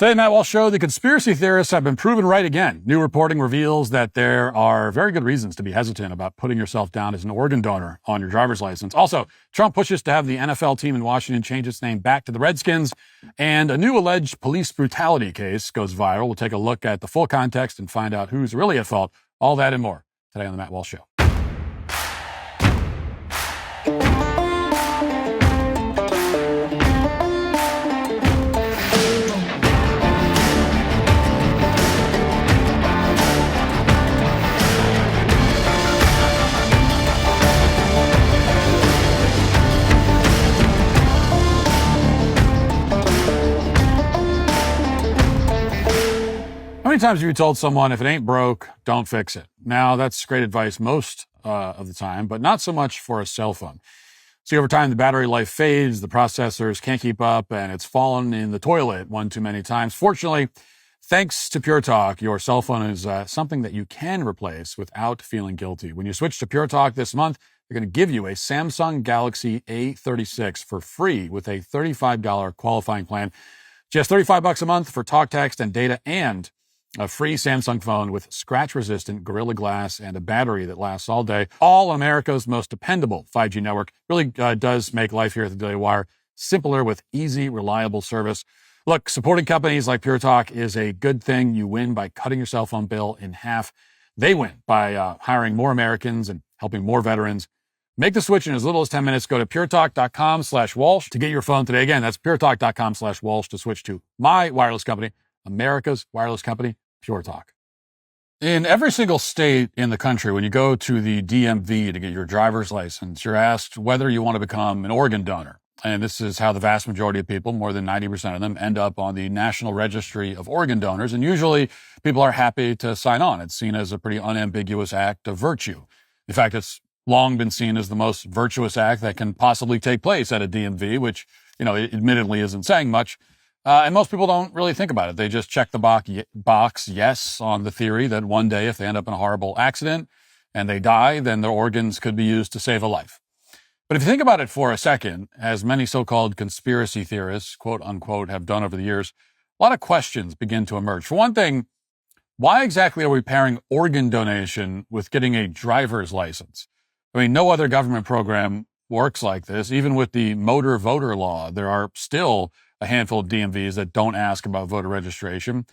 Today, Matt Walsh Show, the conspiracy theorists have been proven right again. New reporting reveals that there are very good reasons to be hesitant about putting yourself down as an organ donor on your driver's license. Also, Trump pushes to have the NFL team in Washington change its name back to the Redskins, and a new alleged police brutality case goes viral. We'll take a look at the full context and find out who's really at fault. All that and more today on the Matt Walsh Show. How many times have you told someone, if it ain't broke, don't fix it? Now, that's great advice most of the time, but not so much for a cell phone. See, over time, the battery life fades, the processors can't keep up, and it's fallen in the toilet one too many times. Fortunately, thanks to Pure Talk, your cell phone is something that you can replace without feeling guilty. When you switch to Pure Talk this month, they're going to give you a Samsung Galaxy A36 for free with a $35 qualifying plan. Just $35 a month for talk, text, and data, and a free Samsung phone with scratch-resistant Gorilla Glass and a battery that lasts all day. All America's most dependable 5G network. Really does make life here at the Daily Wire simpler with easy, reliable service. Look, supporting companies like Pure Talk is a good thing. You win by cutting your cell phone bill in half. They win by hiring more Americans and helping more veterans. Make the switch in as little as 10 minutes. Go to puretalk.com/Walsh to get your phone today. Again, that's puretalk.com/Walsh to switch to my wireless company, America's wireless company, Pure Talk. In every single state in the country, when you go to the DMV to get your driver's license, you're asked whether you want to become an organ donor. And this is how the vast majority of people, more than 90% of them, end up on the National Registry of Organ Donors. And usually people are happy to sign on. It's seen as a pretty unambiguous act of virtue. In fact, it's long been seen as the most virtuous act that can possibly take place at a DMV, which, admittedly isn't saying much. And most people don't really think about it. They just check the box yes on the theory that one day if they end up in a horrible accident and they die, then their organs could be used to save a life. But if you think about it for a second, as many so-called conspiracy theorists, quote unquote, have done over the years, a lot of questions begin to emerge. For one thing, why exactly are we pairing organ donation with getting a driver's license? I mean, no other government program works like this. Even with the motor voter law, there are still a handful of DMVs that don't ask about voter registration.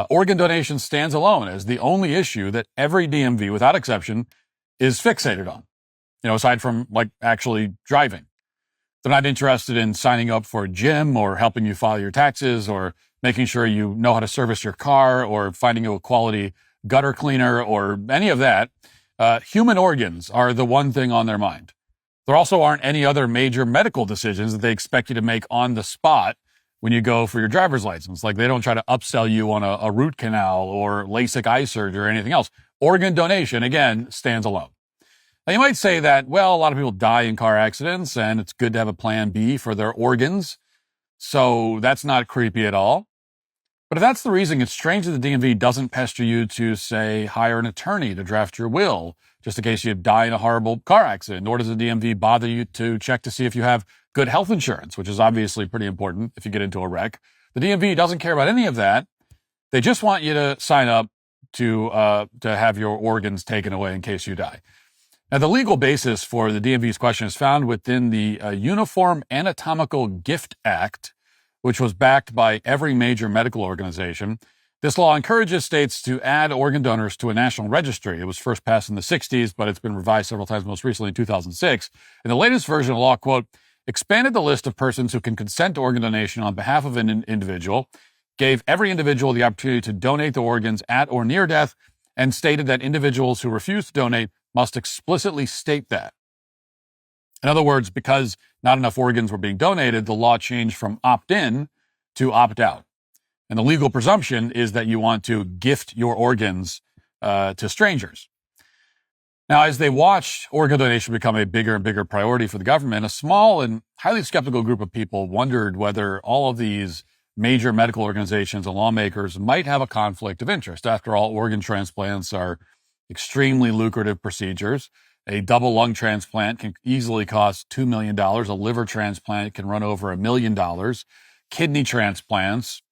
Organ donation stands alone as the only issue that every DMV, without exception, is fixated on, aside from actually driving. They're not interested in signing up for a gym or helping you file your taxes or making sure you know how to service your car or finding you a quality gutter cleaner or any of that. Human organs are the one thing on their mind. There also aren't any other major medical decisions that they expect you to make on the spot when you go for your driver's license. Like, they don't try to upsell you on a root canal or LASIK eye surgery or anything else. Organ donation, again, stands alone. Now, you might say that, well, a lot of people die in car accidents and it's good to have a plan B for their organs. So that's not creepy at all. But if that's the reason, it's strange that the DMV doesn't pester you to, say, hire an attorney to draft your will, just in case you die in a horrible car accident. Nor does the DMV bother you to check to see if you have good health insurance, which is obviously pretty important if you get into a wreck. The DMV doesn't care about any of that. They just want you to sign up to have your organs taken away in case you die. Now, the legal basis for the DMV's question is found within the Uniform Anatomical Gift Act, which was backed by every major medical organization. This law encourages states to add organ donors to a national registry. It was first passed in the 60s, but it's been revised several times, most recently in 2006. And the latest version of the law, quote, expanded the list of persons who can consent to organ donation on behalf of an individual, gave every individual the opportunity to donate the organs at or near death, and stated that individuals who refuse to donate must explicitly state that. In other words, because not enough organs were being donated, the law changed from opt-in to opt-out. And the legal presumption is that you want to gift your organs to strangers. Now, as they watched organ donation become a bigger and bigger priority for the government, a small and highly skeptical group of people wondered whether all of these major medical organizations and lawmakers might have a conflict of interest. After all, organ transplants are extremely lucrative procedures. A double lung transplant can easily cost $2 million. A liver transplant can run over $1 million. Kidney transplants,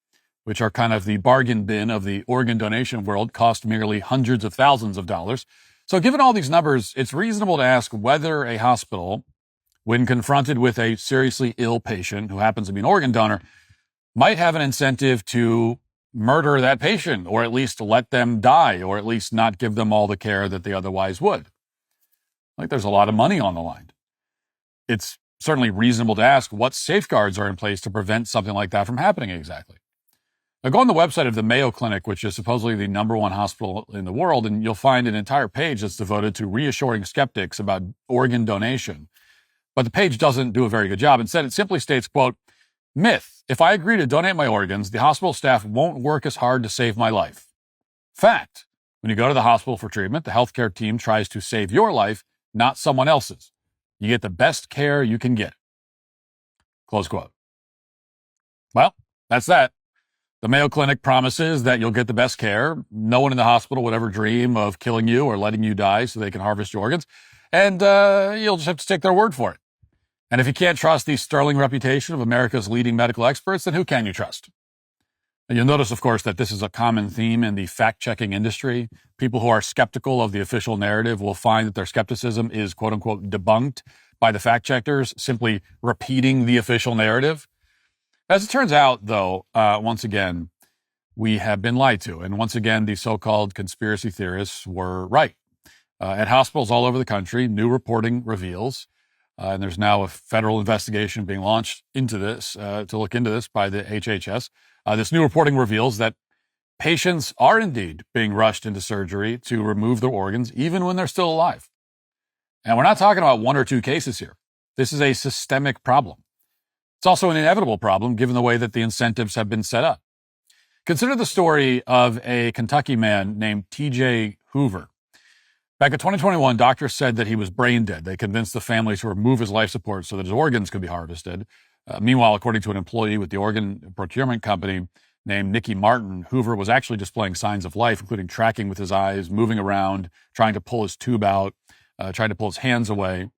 which are kind of the bargain bin of the organ donation world, cost merely hundreds of thousands of dollars. So given all these numbers, it's reasonable to ask whether a hospital, when confronted with a seriously ill patient who happens to be an organ donor, might have an incentive to murder that patient, or at least let them die, or at least not give them all the care that they otherwise would. Like, there's a lot of money on the line. It's certainly reasonable to ask what safeguards are in place to prevent something like that from happening exactly. Now, go on the website of the Mayo Clinic, which is supposedly the #1 hospital in the world, and you'll find an entire page that's devoted to reassuring skeptics about organ donation. But the page doesn't do a very good job. Instead, it simply states, quote, "Myth, if I agree to donate my organs, the hospital staff won't work as hard to save my life. Fact, when you go to the hospital for treatment, the healthcare team tries to save your life, not someone else's. You get the best care you can get." Close quote. Well, that's that. The Mayo Clinic promises that you'll get the best care. No one in the hospital would ever dream of killing you or letting you die so they can harvest your organs. And you'll just have to take their word for it. And if you can't trust the sterling reputation of America's leading medical experts, then who can you trust? And you'll notice, of course, that this is a common theme in the fact-checking industry. People who are skeptical of the official narrative will find that their skepticism is, quote-unquote, debunked by the fact-checkers, simply repeating the official narrative. As it turns out, though, once again, we have been lied to. And once again, the so-called conspiracy theorists were right. At hospitals all over the country, new reporting reveals, and there's now a federal investigation being launched into this, to look into this by the HHS. This new reporting reveals that patients are indeed being rushed into surgery to remove their organs, even when they're still alive. And we're not talking about 1 or 2 cases here. This is a systemic problem. It's also an inevitable problem given the way that the incentives have been set up. Consider the story of a Kentucky man named TJ Hoover. Back in 2021, doctors said that he was brain dead. They convinced the family to remove his life support so that his organs could be harvested. Meanwhile, according to an employee with the organ procurement company named Nikki Martin, Hoover was actually displaying signs of life, including tracking with his eyes, moving around, trying to pull his tube out, trying to pull his hands away.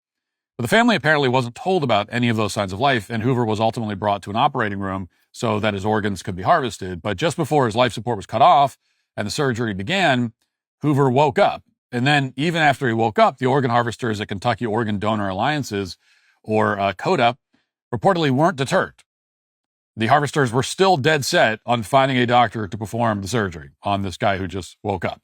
But the family apparently wasn't told about any of those signs of life, and Hoover was ultimately brought to an operating room so that his organs could be harvested. But just before his life support was cut off and the surgery began, Hoover woke up. And then even after he woke up, the organ harvesters at Kentucky Organ Donor Alliances, or CODA, reportedly weren't deterred. The harvesters were still dead set on finding a doctor to perform the surgery on this guy who just woke up.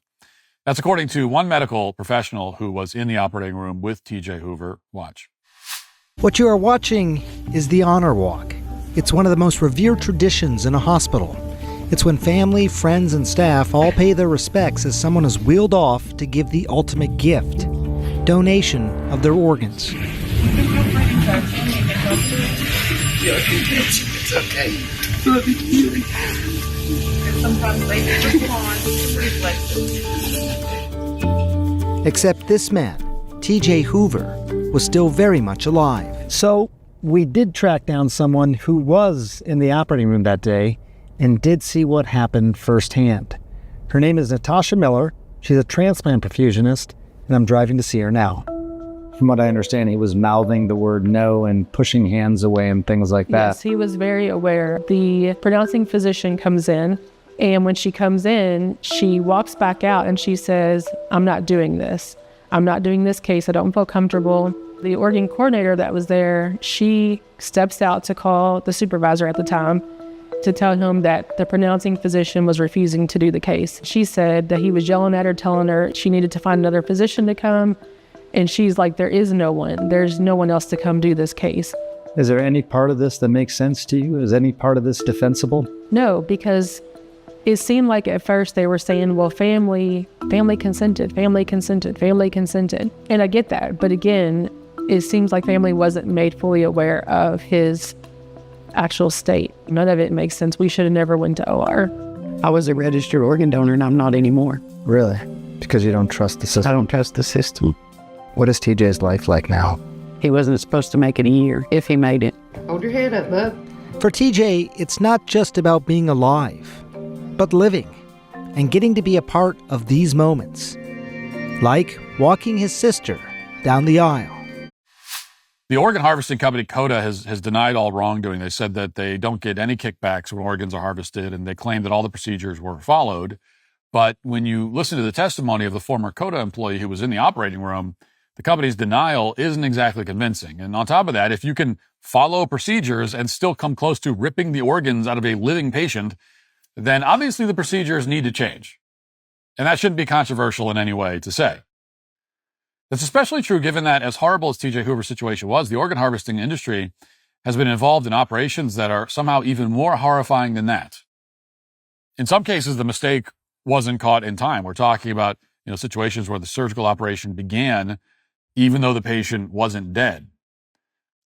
That's according to one medical professional who was in the operating room with TJ Hoover. Watch. What you are watching is the honor walk. It's one of the most revered traditions in a hospital. It's when family, friends, and staff all pay their respects as someone is wheeled off to give the ultimate gift, donation of their organs. It's okay. Sometimes they Except this man, TJ Hoover, was still very much alive. So we did track down someone who was in the operating room that day and did see what happened firsthand. Her name is Natasha Miller. She's a transplant perfusionist, and I'm driving to see her now. From what I understand, he was mouthing the word no and pushing hands away and things like that. Yes, he was very aware. The pronouncing physician comes in, and when she comes in, she walks back out and she says, "I'm not doing this. I'm not doing this case. I don't feel comfortable." The organ coordinator that was there, she steps out to call the supervisor at the time to tell him that the pronouncing physician was refusing to do the case. She said that he was yelling at her, telling her she needed to find another physician to come. And she's like, there is no one. There's no one else to come do this case. Is there any part of this that makes sense to you? Is any part of this defensible? No, because it seemed like at first they were saying, well, family consented. And I get that. But again, it seems like family wasn't made fully aware of his actual state. None of it makes sense. We should have never went to OR. I was a registered organ donor and I'm not anymore. Really? Because you don't trust the system? I don't trust the system. What is TJ's life like now? He wasn't supposed to make it a year, if he made it. Hold your head up, bub. For TJ, it's not just about being alive, but living and getting to be a part of these moments. Like walking his sister down the aisle. The organ harvesting company Coda has denied all wrongdoing. They said that they don't get any kickbacks when organs are harvested, and they claim that all the procedures were followed. But when you listen to the testimony of the former Coda employee who was in the operating room, the company's denial isn't exactly convincing. And on top of that, if you can follow procedures and still come close to ripping the organs out of a living patient, then obviously the procedures need to change. And that shouldn't be controversial in any way to say. That's especially true given that, as horrible as TJ Hoover's situation was, the organ harvesting industry has been involved in operations that are somehow even more horrifying than that. In some cases, the mistake wasn't caught in time. We're talking about, situations where the surgical operation began even though the patient wasn't dead.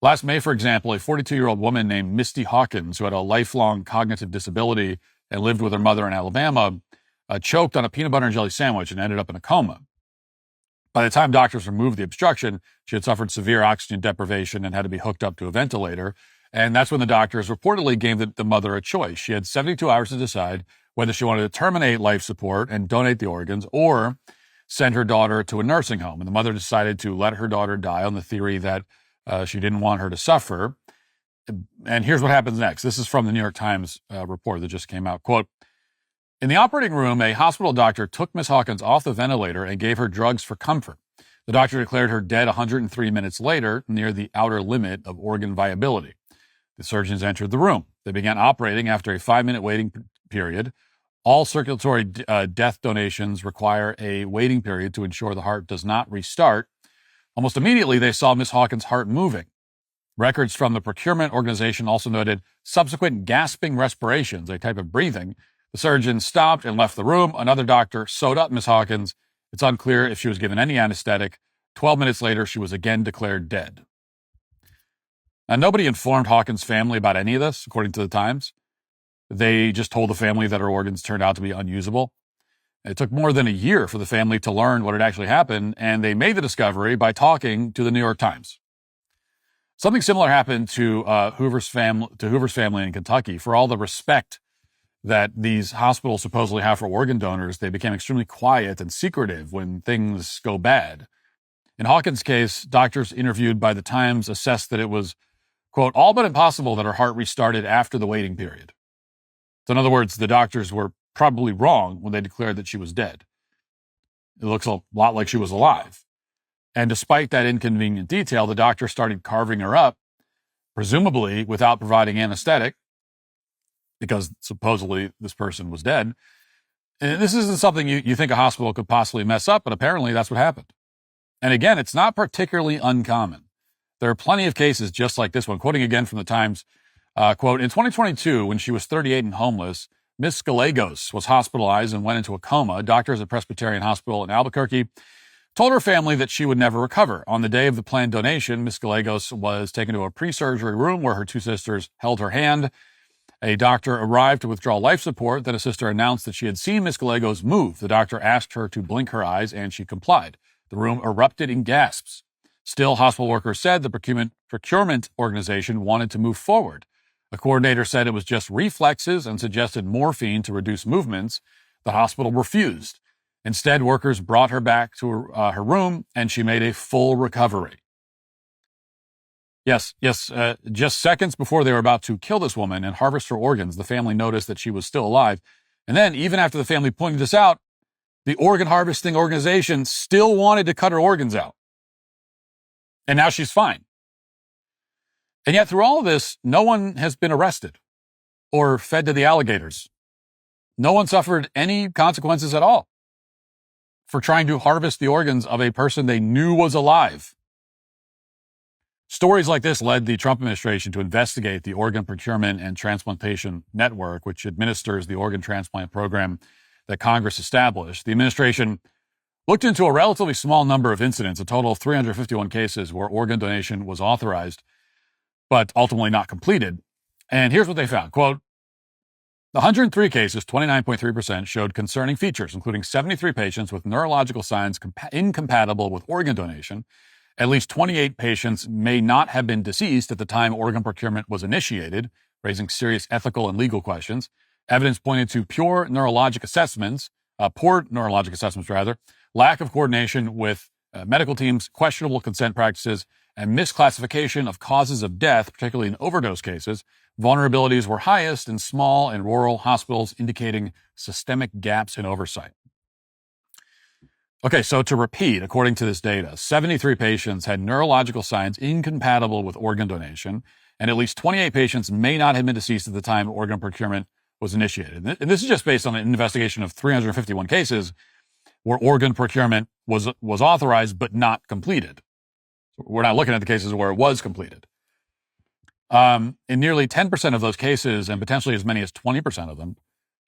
Last May, for example, a 42-year-old woman named Misty Hawkins, who had a lifelong cognitive disability and lived with her mother in Alabama, choked on a peanut butter and jelly sandwich and ended up in a coma. By the time doctors removed the obstruction, she had suffered severe oxygen deprivation and had to be hooked up to a ventilator. And that's when the doctors reportedly gave the mother a choice. She had 72 hours to decide whether she wanted to terminate life support and donate the organs or send her daughter to a nursing home. And the mother decided to let her daughter die on the theory that she didn't want her to suffer. And here's what happens next. This is from the New York Times report that just came out. Quote, "In the operating room, a hospital doctor took Ms. Hawkins off the ventilator and gave her drugs for comfort. The doctor declared her dead 103 minutes later, near the outer limit of organ viability. The surgeons entered the room. They began operating after a 5-minute waiting period. All circulatory death donations require a waiting period to ensure the heart does not restart. Almost immediately, they saw Ms. Hawkins' heart moving. Records from the procurement organization also noted subsequent gasping respirations, a type of breathing. The surgeon stopped and left the room. Another doctor sewed up Ms. Hawkins. It's unclear if she was given any anesthetic. 12 minutes later, she was again declared dead." Now, nobody informed Hawkins' family about any of this, according to the Times. They just told the family that her organs turned out to be unusable. It took more than a year for the family to learn what had actually happened, and they made the discovery by talking to the New York Times. Something similar happened to Hoover's family in Kentucky. For all the respect that these hospitals supposedly have for organ donors, they became extremely quiet and secretive when things go bad. In Hawkins' case, doctors interviewed by the Times assessed that it was, quote, "all but impossible that her heart restarted after the waiting period." So in other words, the doctors were probably wrong when they declared that she was dead. It looks a lot like she was alive. And despite that inconvenient detail, the doctor started carving her up, presumably without providing anesthetic, because supposedly this person was dead. And this isn't something you think a hospital could possibly mess up, but apparently that's what happened. And again, it's not particularly uncommon. There are plenty of cases just like this one. Quoting again from the Times, quote, "In 2022, when she was 38 and homeless, Miss Gallegos was hospitalized and went into a coma. Doctors at Presbyterian Hospital in Albuquerque told her family that she would never recover. On the day of the planned donation, Miss Gallegos was taken to a pre-surgery room where her two sisters held her hand. A doctor arrived to withdraw life support. Then a sister announced that she had seen Miss Gallegos move. The doctor asked her to blink her eyes, and she complied. The room erupted in gasps. Still, hospital workers said the procurement organization wanted to move forward. A coordinator said it was just reflexes and suggested morphine to reduce movements. The hospital refused. Instead, workers brought her back to her room, and she made a full recovery." Yes, just seconds before they were about to kill this woman and harvest her organs, the family noticed that she was still alive. And then, even after the family pointed this out, the organ harvesting organization still wanted to cut her organs out. And now she's fine. And yet, through all of this, no one has been arrested or fed to the alligators. No one suffered any consequences at all for trying to harvest the organs of a person they knew was alive. Stories like this led the Trump administration to investigate the Organ Procurement and Transplantation Network, which administers the organ transplant program that Congress established. The administration looked into a relatively small number of incidents, a total of 351 cases where organ donation was authorized, but ultimately not completed. And here's what they found. Quote, "The 103 cases, 29.3%, showed concerning features, including 73 patients with neurological signs incompatible with organ donation. At least 28 patients may not have been deceased at the time organ procurement was initiated, raising serious ethical and legal questions. Evidence pointed to poor neurologic assessments, lack of coordination with medical teams, questionable consent practices, and misclassification of causes of death, particularly in overdose cases, vulnerabilities were highest in small and rural hospitals, indicating systemic gaps in oversight. Okay, so to repeat, according to this data, 73 patients had neurological signs incompatible with organ donation, and at least 28 patients may not have been deceased at the time organ procurement was initiated. And this is just based on an investigation of 351 cases where organ procurement was authorized but not completed. We're not looking at the cases where it was completed. In nearly 10% of those cases, and potentially as many as 20% of them,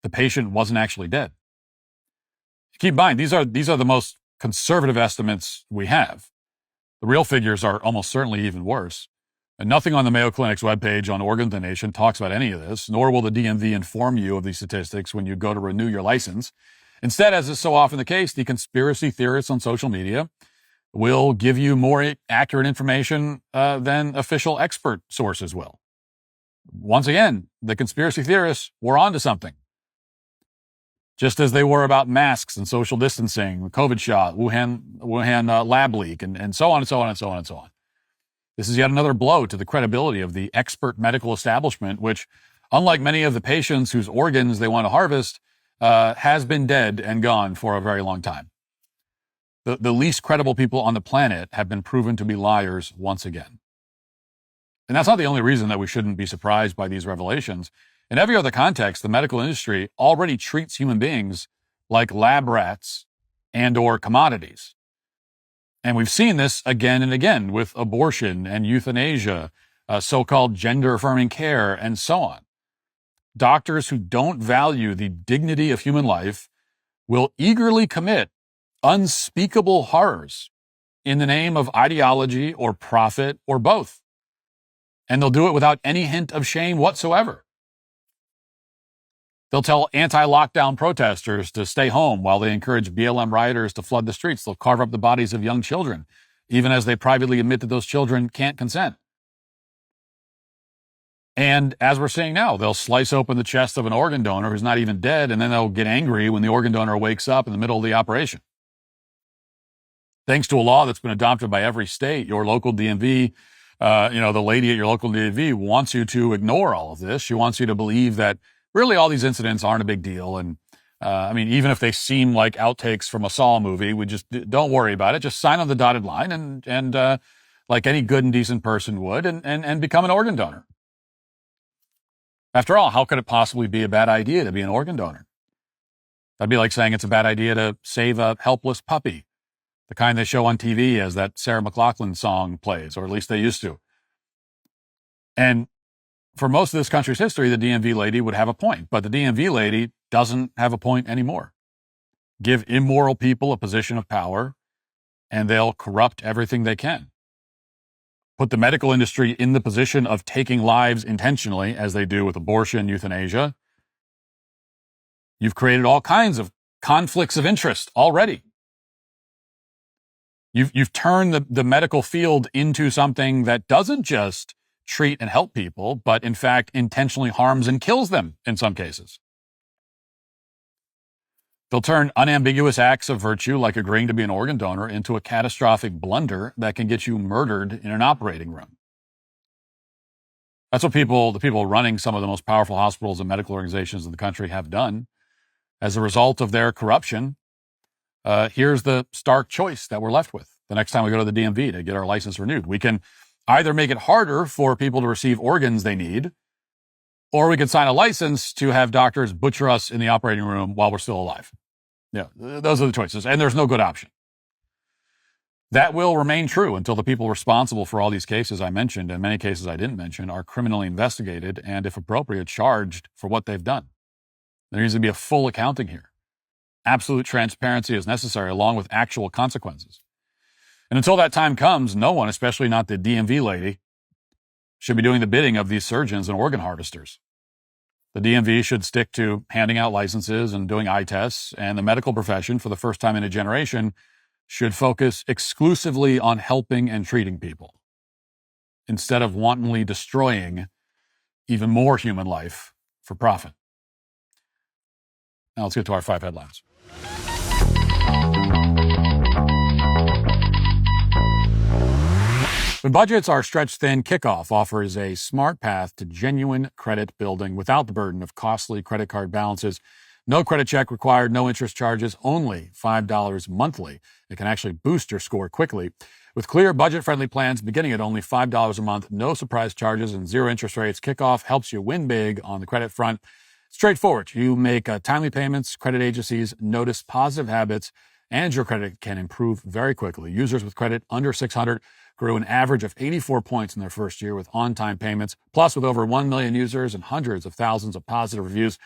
the patient wasn't actually dead. Keep in mind, these are the most conservative estimates we have. The real figures are almost certainly even worse. And nothing on the Mayo Clinic's webpage on organ donation talks about any of this, nor will the DMV inform you of these statistics when you go to renew your license. Instead, as is so often the case, the conspiracy theorists on social media will give you more accurate information than official expert sources will. Once again, the conspiracy theorists were onto something. Just as they were about masks and social distancing, the COVID shot, Wuhan lab leak, and so on and so on and so on and so on. This is yet another blow to the credibility of the expert medical establishment, which, unlike many of the patients whose organs they want to harvest, has been dead and gone for a very long time. The least credible people on the planet have been proven to be liars once again. And that's not the only reason that we shouldn't be surprised by these revelations. In every other context, the medical industry already treats human beings like lab rats and or commodities. And we've seen this again and again with abortion and euthanasia, so-called gender-affirming care, and so on. Doctors who don't value the dignity of human life will eagerly commit unspeakable horrors in the name of ideology or profit or both. And they'll do it without any hint of shame whatsoever. They'll tell anti-lockdown protesters to stay home while they encourage BLM rioters to flood the streets. They'll carve up the bodies of young children, even as they privately admit that those children can't consent. And as we're seeing now, they'll slice open the chest of an organ donor who's not even dead, and then they'll get angry when the organ donor wakes up in the middle of the operation. Thanks to a law that's been adopted by every state, your local DMV, the lady at your local DMV wants you to ignore all of this. She wants you to believe that really all these incidents aren't a big deal. And even if they seem like outtakes from a Saw movie, we just don't worry about it. Just sign on the dotted line and like any good and decent person would and become an organ donor. After all, how could it possibly be a bad idea to be an organ donor? That'd be like saying it's a bad idea to save a helpless puppy, the kind they show on TV as that Sarah McLachlan song plays, or at least they used to. And for most of this country's history, the DMV lady would have a point, but the DMV lady doesn't have a point anymore. Give immoral people a position of power, and they'll corrupt everything they can. Put the medical industry in the position of taking lives intentionally, as they do with abortion, euthanasia. You've created all kinds of conflicts of interest already. You've turned the medical field into something that doesn't just treat and help people, but in fact intentionally harms and kills them in some cases. They'll turn unambiguous acts of virtue, like agreeing to be an organ donor, into a catastrophic blunder that can get you murdered in an operating room. That's what the people running some of the most powerful hospitals and medical organizations in the country have done. As a result of their corruption, here's the stark choice that we're left with the next time we go to the DMV to get our license renewed. We can either make it harder for people to receive organs they need, or we can sign a license to have doctors butcher us in the operating room while we're still alive. Yeah, those are the choices, and there's no good option. That will remain true until the people responsible for all these cases I mentioned, and many cases I didn't mention, are criminally investigated and, if appropriate, charged for what they've done. There needs to be a full accounting here. Absolute transparency is necessary, along with actual consequences. And until that time comes, no one, especially not the DMV lady, should be doing the bidding of these surgeons and organ harvesters. The DMV should stick to handing out licenses and doing eye tests, and the medical profession, for the first time in a generation, should focus exclusively on helping and treating people, instead of wantonly destroying even more human life for profit. Now let's get to our 5 headlines. When budgets are stretched thin, Kickoff offers a smart path to genuine credit building without the burden of costly credit card balances. No credit check required, no interest charges, only $5 monthly. It can actually boost your score quickly. With clear, budget-friendly plans beginning at only $5 a month, no surprise charges, and zero interest rates, Kickoff helps you win big on the credit front. Straightforward. You make timely payments, credit agencies notice positive habits, and your credit can improve very quickly. Users with credit under 600 grew an average of 84 points in their first year with on-time payments. Plus, with over 1 million users and hundreds of thousands of positive reviews,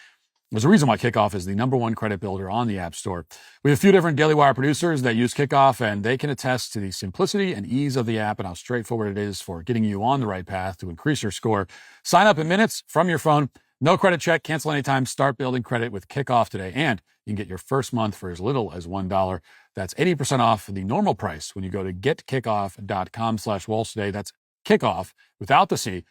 there's a reason why Kickoff is the #1 credit builder on the App Store. We have a few different DailyWire producers that use Kickoff, and they can attest to the simplicity and ease of the app and how straightforward it is for getting you on the right path to increase your score. Sign up in minutes from your phone. No credit check, cancel anytime. Start building credit with Kickoff today, and you can get your first month for as little as $1. That's 80% off the normal price when you go to getkickoff.com/Walsh today. That's Kickoff without the C.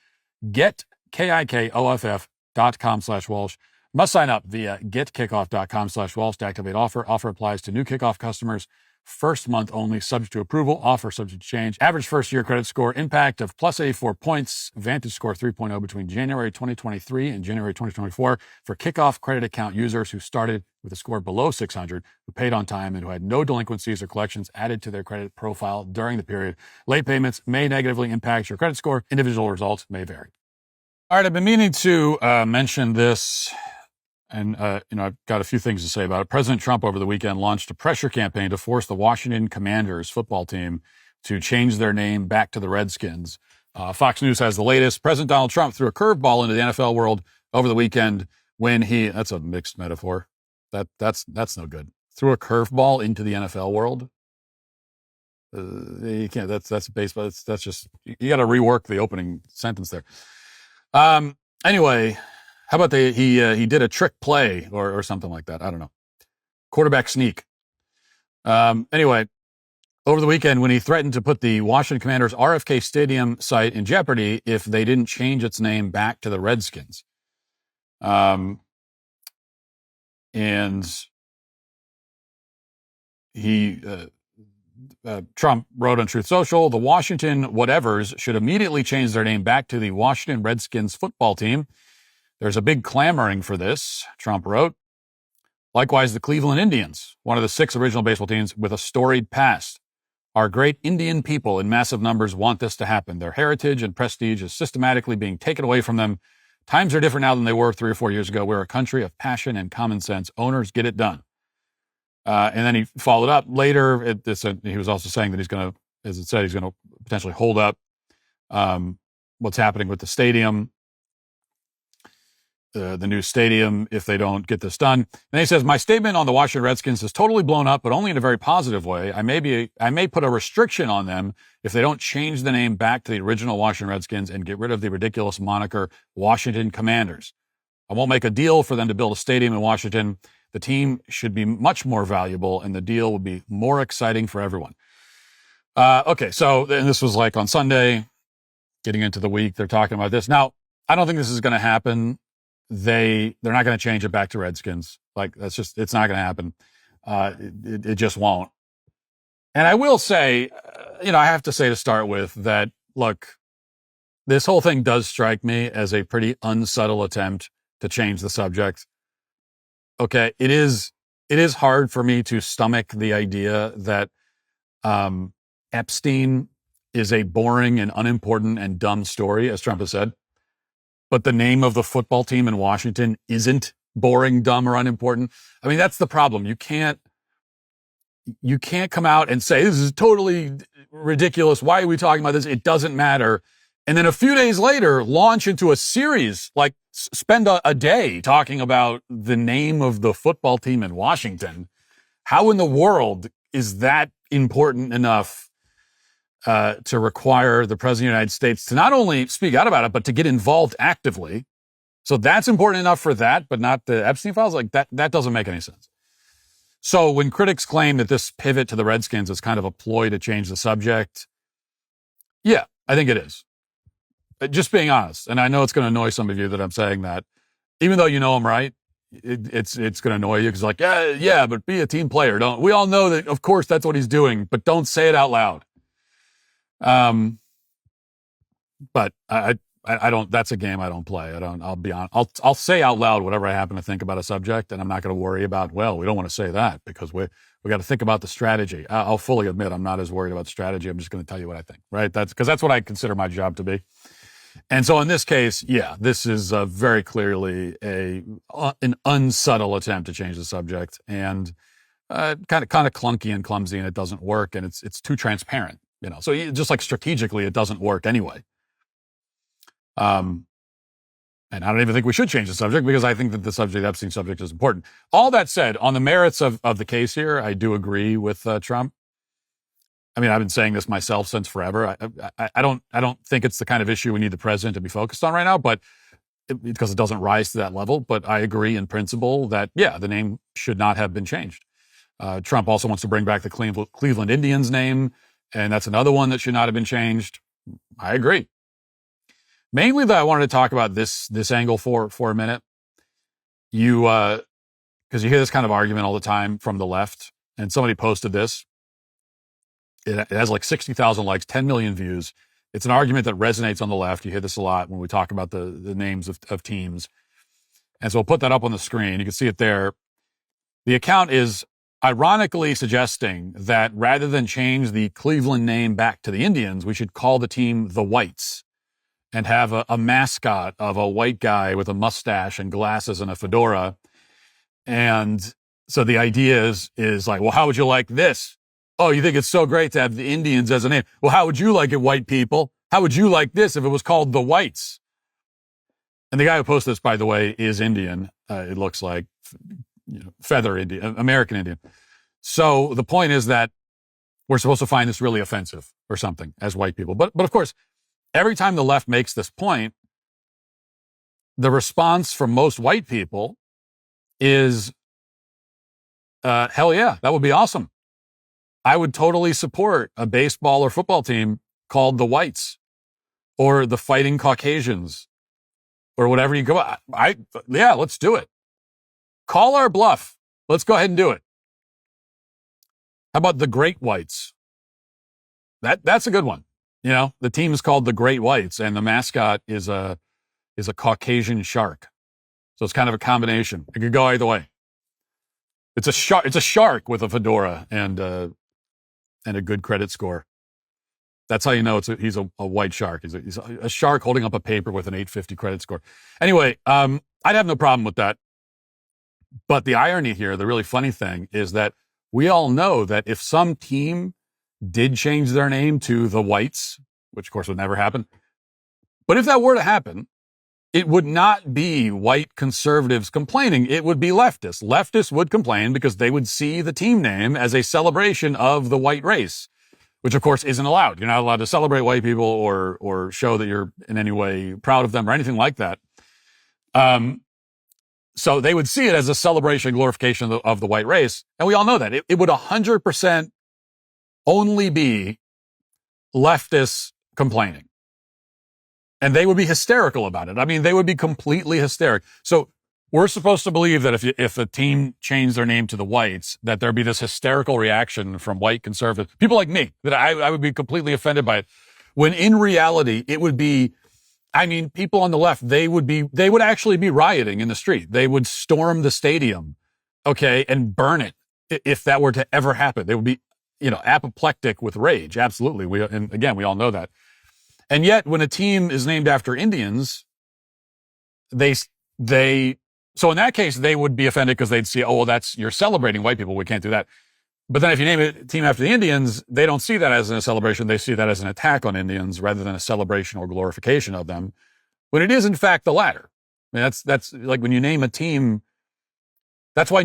Getkickoff.com/Walsh. Must sign up via getkickoff.com/Walsh to activate offer. Offer applies to new Kickoff customers. First month only, subject to approval. Offer subject to change. Average first year credit score impact of plus 84 points. Vantage score 3.0 between January 2023 and January 2024 for Kickoff credit account users who started with a score below 600, who paid on time, and who had no delinquencies or collections added to their credit profile during the period. Late payments may negatively impact your credit score. Individual results may vary. All right, I've been meaning to mention this. And, I've got a few things to say about it. President Trump over the weekend launched a pressure campaign to force the Washington Commanders football team to change their name back to the Redskins. Fox News has the latest. President Donald Trump threw a curveball into the NFL world over the weekend when that's a mixed metaphor. That's no good. Threw a curveball into the NFL world. You can't, that's baseball. That's just, you got to rework the opening sentence there. Anyway, how about he did a trick play or something like that? I don't know. Quarterback sneak. Anyway, over the weekend when he threatened to put the Washington Commanders RFK Stadium site in jeopardy if they didn't change its name back to the Redskins. And Trump wrote on Truth Social, the Washington whatevers should immediately change their name back to the Washington Redskins football team. There's a big clamoring for this, Trump wrote. Likewise, the Cleveland Indians, one of the 6 original baseball teams with a storied past. Our great Indian people in massive numbers want this to happen. Their heritage and prestige is systematically being taken away from them. Times are different now than they were 3 or 4 years ago. We're a country of passion and common sense. Owners get it done. And then he followed up later. He was also saying that he's going to, as it said, he's going to potentially hold up what's happening with the stadium. The new stadium if they don't get this done. And he says, my statement on the Washington Redskins is totally blown up, but only in a very positive way. I may put a restriction on them if they don't change the name back to the original Washington Redskins and get rid of the ridiculous moniker Washington Commanders. I won't make a deal for them to build a stadium in Washington. The team should be much more valuable and the deal would be more exciting for everyone. Okay, so and this was like on Sunday, getting into the week, they're talking about this. Now, I don't think this is going to happen. They're not going to change it back to Redskins. Like it's not going to happen. It just won't. And I will say, I have to say to start with that, look, this whole thing does strike me as a pretty unsubtle attempt to change the subject. Okay. It is hard for me to stomach the idea that, Epstein is a boring and unimportant and dumb story, as Trump has said. But the name of the football team in Washington isn't boring, dumb, or unimportant. I mean, that's the problem. You can't come out and say, this is totally ridiculous. Why are we talking about this? It doesn't matter. And then a few days later, launch into a series, like spend a day talking about the name of the football team in Washington. How in the world is that important enough to require the President of the United States to not only speak out about it, but to get involved actively? So that's important enough for that, but not the Epstein files? Like that doesn't make any sense. So when critics claim that this pivot to the Redskins is kind of a ploy to change the subject, yeah, I think it is. Just being honest, and I know it's going to annoy some of you that I'm saying that, even though you know I'm right, it's going to annoy you because like, yeah, but be a team player. We all know that, of course, that's what he's doing, but don't say it out loud. but I don't. That's a game I don't play. I don't. I'll be on. I'll say out loud whatever I happen to think about a subject, and I'm not going to worry about. Well, we don't want to say that because we got to think about the strategy. I'll fully admit I'm not as worried about the strategy. I'm just going to tell you what I think. Right? That's what I consider my job to be. And so in this case, yeah, this is very clearly an unsubtle attempt to change the subject, and kind of clunky and clumsy, and it doesn't work, and it's too transparent. So just like strategically, it doesn't work anyway. And I don't even think we should change the subject because I think that the Epstein subject is important. All that said, on the merits of the case here, I do agree with Trump. I mean, I've been saying this myself since forever. I don't think it's the kind of issue we need the president to be focused on right now, but because it doesn't rise to that level. But I agree in principle that, yeah, the name should not have been changed. Trump also wants to bring back the Cleveland Indians name, and that's another one that should not have been changed. I agree. Mainly, though, I wanted to talk about this angle for a minute. Because you hear this kind of argument all the time from the left, and somebody posted this. It has like 60,000 likes, 10 million views. It's an argument that resonates on the left. You hear this a lot when we talk about the names of teams. And so I'll put that up on the screen. You can see it there. The account is ironically suggesting that rather than change the Cleveland name back to the Indians, we should call the team the Whites and have a mascot of a white guy with a mustache and glasses and a fedora. And so the idea is like, well, how would you like this? Oh, you think it's so great to have the Indians as a name? Well, how would you like it, white people? How would you like this if it was called the Whites? And the guy who posted this, by the way, is Indian. It looks like, feather Indian, American Indian. So the point is that we're supposed to find this really offensive or something as white people. But of course, every time the left makes this point, the response from most white people is, hell yeah, that would be awesome. I would totally support a baseball or football team called the Whites or the Fighting Caucasians or whatever you go. Yeah, let's do it. Call our bluff. Let's go ahead and do it. How about the Great Whites? That's a good one. The team is called the Great Whites, and the mascot is a Caucasian shark. So it's kind of a combination. It could go either way. It's a shark. It's a shark with a fedora and a good credit score. That's how you know he's a white shark. He's a shark holding up a paper with an 850 credit score. Anyway, I'd have no problem with that. But the irony here, the really funny thing, is that we all know that if some team did change their name to the Whites, which of course would never happen, but if that were to happen, it would not be white conservatives complaining. It would be leftists. Leftists would complain because they would see the team name as a celebration of the white race, which of course isn't allowed. You're not allowed to celebrate white people or show that you're in any way proud of them or anything like that. So they would see it as a celebration, glorification of the white race. And we all know that. It would 100% only be leftists complaining. And they would be hysterical about it. I mean, they would be completely hysterical. So we're supposed to believe that if a team changed their name to the Whites, that there'd be this hysterical reaction from white conservatives, people like me, that I would be completely offended by it. When in reality, it would be, people on the left, they would actually be rioting in the street. They would storm the stadium, okay, and burn it if that were to ever happen. They would be, apoplectic with rage. Absolutely. And again, we all know that. And yet, when a team is named after Indians, so in that case, they would be offended because they'd see, oh, well, you're celebrating white people. We can't do that. But then if you name a team after the Indians, they don't see that as a celebration. They see that as an attack on Indians rather than a celebration or glorification of them, when it is in fact the latter. I mean, that's like when you name a team. That's why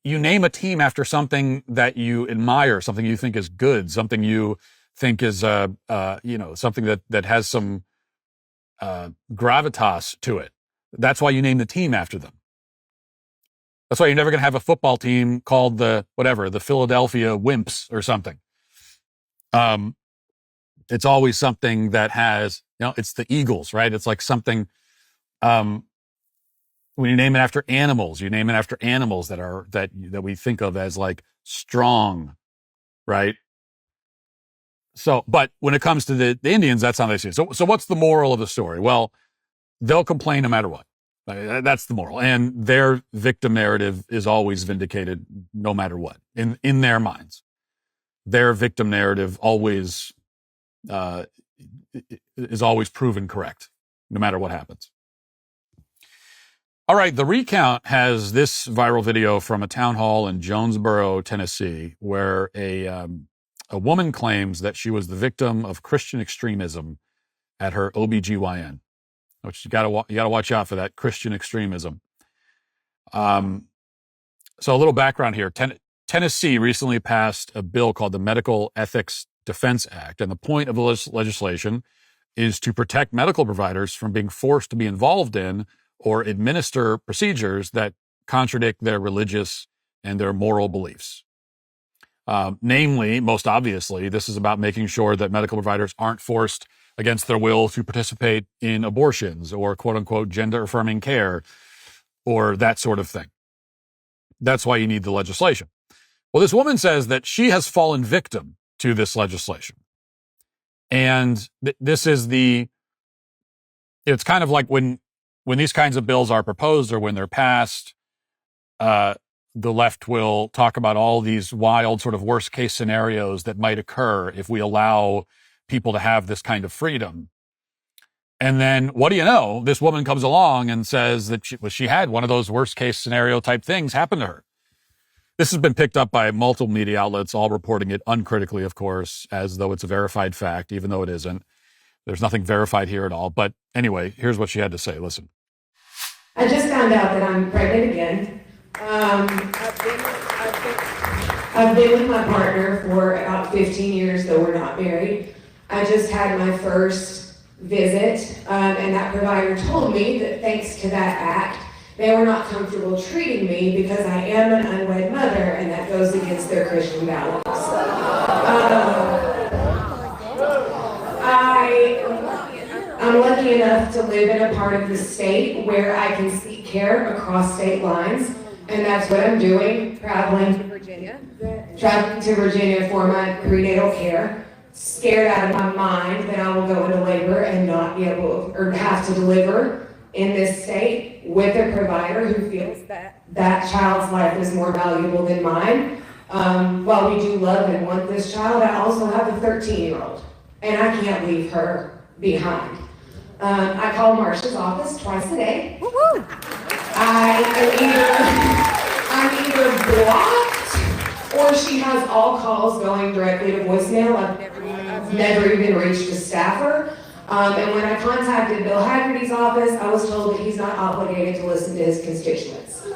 you name a team after something that you admire, something you think is good, something you think is, something that has some gravitas to it. That's why you name the team after them. That's why you're never going to have a football team called the Philadelphia Wimps or something. It's always something that has, it's the Eagles, right? It's like something, when you name it after animals, you name it after animals that we think of as like strong, right? But when it comes to the Indians, that's how they see it. So what's the moral of the story? Well, they'll complain no matter what. That's the moral. And their victim narrative is always vindicated no matter what in their minds. Their victim narrative always is always proven correct, no matter what happens. All right, the recount has this viral video from a town hall in Jonesboro, Tennessee, where a woman claims that she was the victim of Christian extremism at her OBGYN, which you gotta watch out for that Christian extremism. So a little background here. Tennessee recently passed a bill called the Medical Ethics Defense Act, and the point of the legislation is to protect medical providers from being forced to be involved in or administer procedures that contradict their religious and their moral beliefs. Namely, most obviously, this is about making sure that medical providers aren't forced against their will to participate in abortions or quote unquote gender affirming care or that sort of thing. That's why you need the legislation. Well, this woman says that she has fallen victim to this legislation. And this is it's kind of like when these kinds of bills are proposed or when they're passed, the left will talk about all these wild sort of worst case scenarios that might occur if we allow people to have this kind of freedom. And then what do you know? This woman comes along and says that she had one of those worst case scenario type things happen to her. This has been picked up by multiple media outlets, all reporting it uncritically, of course, as though it's a verified fact, even though it isn't. There's nothing verified here at all. But anyway, here's what she had to say. Listen. I just found out that I'm pregnant again. I've been with my partner for about 15 years, though we're not married. I just had my first visit, and that provider told me that thanks to that act, they were not comfortable treating me because I am an unwed mother, and that goes against their Christian values. I'm lucky enough to live in a part of the state where I can seek care across state lines, and that's what I'm doing, traveling to Virginia for my prenatal care, scared out of my mind that I will go into labor and not be able or have to deliver in this state with a provider who feels that child's life is more valuable than mine. While we do love and want this child, I also have a 13-year-old, and I can't leave her behind. I call Marsha's office twice a day. I'm either blocked or she has all calls going directly to voicemail. I've never even reached a staffer. And when I contacted Bill Haggerty's office, I was told that he's not obligated to listen to his constituents.